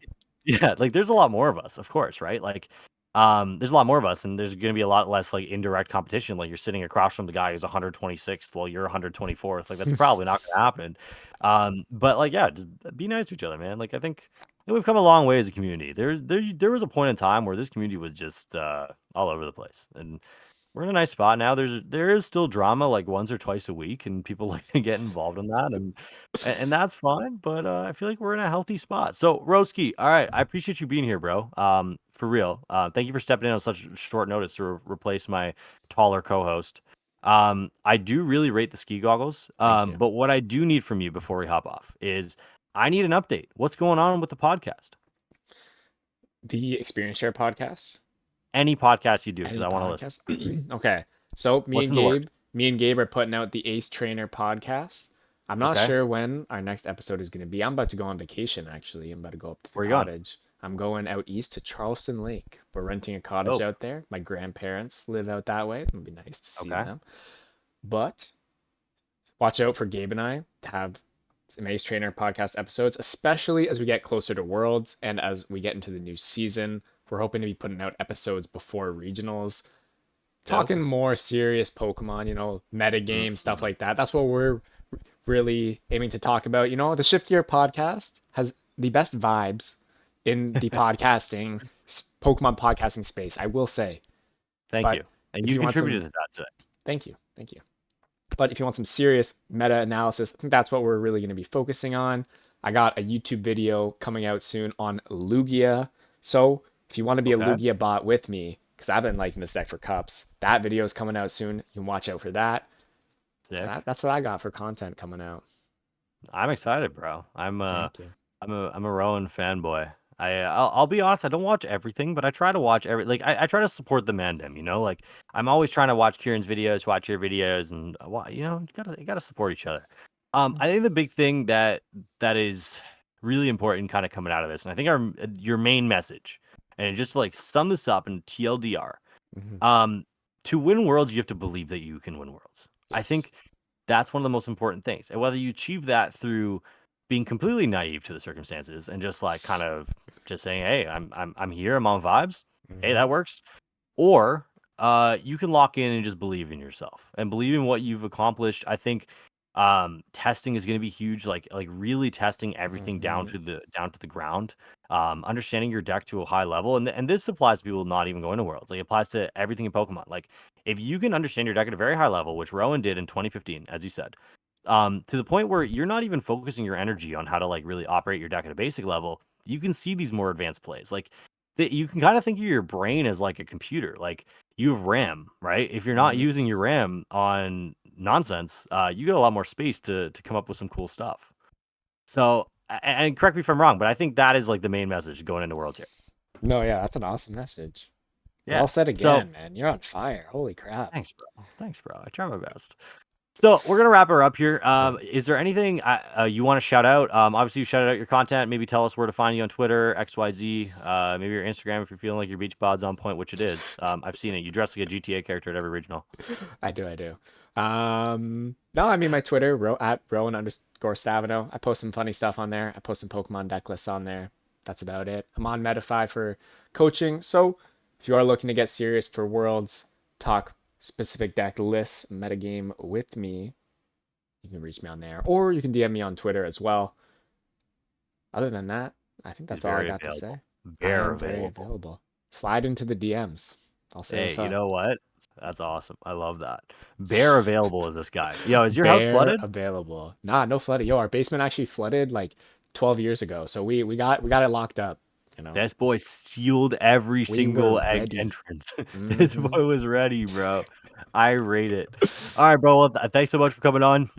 yeah, like there's a lot more of us, of course, right? Like, there's a lot more of us, and there's going to be a lot less like indirect competition. Like you're sitting across from the guy who's 126th while you're 124th. Like that's probably not going to happen. But like, yeah, just be nice to each other, man. Like I think we've come a long way as a community. There was a point in time where this community was just all over the place, and we're in a nice spot now. There is still drama like once or twice a week, and people like to get involved in that, and that's fine. But I feel like we're in a healthy spot. So Roski, all right, I appreciate you being here, bro. For real. Thank you for stepping in on such short notice to replace my taller co-host. I do really rate the ski goggles. Thank you. But what I do need from you before we hop off is I need an update. What's going on with the podcast? The Experience Share podcast. Any podcast you do, because Any I want to listen. podcast? Okay. So What's in the works? Me and Gabe are putting out the Ace Trainer podcast. I'm not Okay, sure when our next episode is going to be. I'm about to go on vacation actually. I'm about to go up to the where are you going? cottage. I'm going out east to Charleston Lake. We're renting a cottage Oh, out there. My grandparents live out that way. It'd be nice to see okay. them. But watch out for Gabe and I to have some Ace Trainer podcast episodes, especially as we get closer to Worlds and as we get into the new season. We're hoping to be putting out episodes before regionals, Dope. talking more serious Pokemon, meta game stuff Mhm. like that. That's what we're really aiming to talk about. The Shift Gear podcast has the best vibes in the Pokemon podcasting space, I will say. Thank But you. And if you you want contributed some, to that today. thank you. But if you want some serious meta analysis, I think that's what we're really going to be focusing on. I got a YouTube video coming out soon on Lugia. So if you want to be a Okay. Lugia bot with me, because I've been liking this deck for cups, that video is coming out soon. You can watch out for that. Sick. That's what I got for content coming out. I'm excited, bro. Thank you. I'm a Rowan fanboy. I'll be honest, I don't watch everything, but I try to watch like I try to support the mandem, you know? Like I'm always trying to watch Ciaran's videos, watch your videos, and you know, you gotta support each other. I think the big thing that is really important kind of coming out of this, and I think your main message, and just to, like sum this up in TLDR, Mhm. to win worlds, you have to believe that you can win worlds. I Yes. think that's one of the most important things. And whether you achieve that through being completely naive to the circumstances and just like kind of just saying, "Hey, I'm here, I'm on vibes." Hey, Mhm. that works. Or you can lock in and just believe in yourself and believe in what you've accomplished. I think testing is going to be huge, like really testing everything Mhm. down to the ground. Understanding your deck to a high level, and this applies to people not even going to worlds. Like it applies to everything in Pokemon. Like if you can understand your deck at a very high level, which Rowan did in 2015, as you said, to the point where you're not even focusing your energy on how to like really operate your deck at a basic level, you can see these more advanced plays. Like you can kind of think of your brain as like a computer. Like you have RAM, right? If you're not Mhm. using your RAM on nonsense, you get a lot more space to come up with some cool stuff. So, and correct me if I'm wrong, but I think that is like the main message going into Worlds here. No, yeah, that's an awesome message. Yeah. Well said So again, man. You're on fire. Holy crap. thanks, bro. Thanks, bro. I try my best. So we're gonna wrap her up here. Yeah. Is there anything you want to shout out? Obviously you shouted out your content. Maybe tell us where to find you on Twitter, XYZ. Maybe your Instagram if you're feeling like your beach pod's on point, which it is. I've seen it. You dress like a GTA character at every regional. I do, I do. No, I mean my Twitter, at Rowan_Stavenow. I post some funny stuff on there. I post some Pokemon deck lists on there. That's about it. I'm on Metafy for coaching. So if you are looking to get serious for Worlds, talk specific deck lists, metagame with me, you can reach me on there. Or you can DM me on Twitter as well. Other than that, I think He's that's all I very got to available. say. I Very am very available. available. Slide into the DMs. I'll say Hey, what's you up. know what? That's awesome. I love that. Bear available is this guy. Yo, is your house Bear flooded? available. Nah, no flooding. Yo, our basement actually flooded like 12 years ago. So we got it locked up, you know. This boy sealed every We were single egg ready. entrance. This Hmm. boy was ready, bro. I rate it. All right, bro. Well, thanks so much for coming on.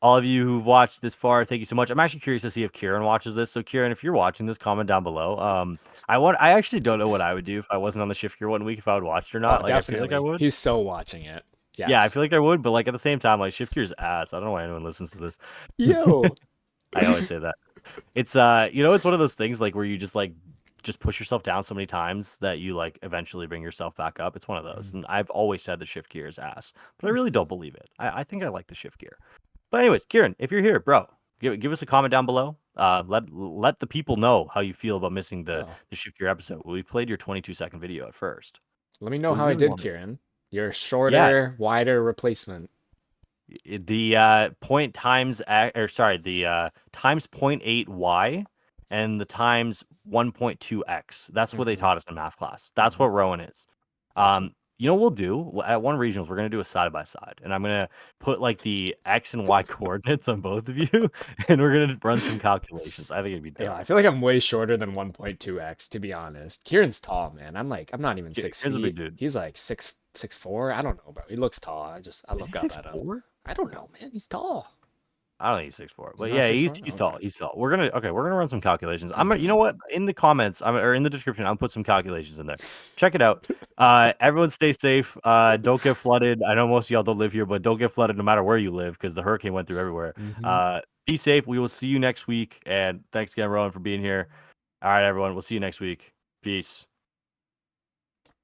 All of you who've watched this far, thank you so much. I'm actually curious to see if Ciaran watches this. So, Ciaran, if you're watching this, comment down below. I actually don't know what I would do if I wasn't on the shift gear one week if I would watch it or Oh, not. Like, I feel like I definitely. would. He's so watching it. Yeah, I Yes. feel like I would, but like at the same time, like shift gear's ass. I don't know why anyone listens to this. Yo. I always say that. It's it's one of those things like where you just push yourself down so many times that you like eventually bring yourself back up. It's one of those. And I've always said the shift gear is ass, but I really don't believe it. I think I like the shift gear. But anyways, Ciaran, if you're here, bro, give us a comment down below. Let the people know how you feel about missing Oh, the shift gear episode. We played your 22-second video at first. let me know We how I really did, wanted. Kieran. Your Yeah, shorter, wider replacement. the point times or sorry, the times 0.8 y and the times 1.2x. That's what they Hmm. taught us in math class. That's Hmm. what Rowan is. Awesome. You know what we'll do at one regionals, we're gonna do a side by side, and I'm gonna put like the x and y coordinates on both of you, and we're gonna run some calculations. I think it'd be Yeah, I dope. feel like I'm way shorter than 1.2x, to be honest. Kieran's tall, man. I'm not even six Here's a big feet. dude. He's like 6'4". I don't know, bro. He looks tall. I Is he look up six at him. four? I don't know, man. He's tall. I don't think he's 6'4", He's but not yeah, 6'4"? he's tall. Okay. He's tall. We're gonna run some calculations. You know Hmm. what? In the comments, or in the description, I'll put some calculations in there. Check it out. Everyone stay safe. Don't get flooded. I know most of y'all don't live here, but don't get flooded no matter where you live because the hurricane went through everywhere. Hmm. Be safe. We will see you next week. And thanks again, Rowan, for being here. All right, everyone. We'll see you next week. Peace.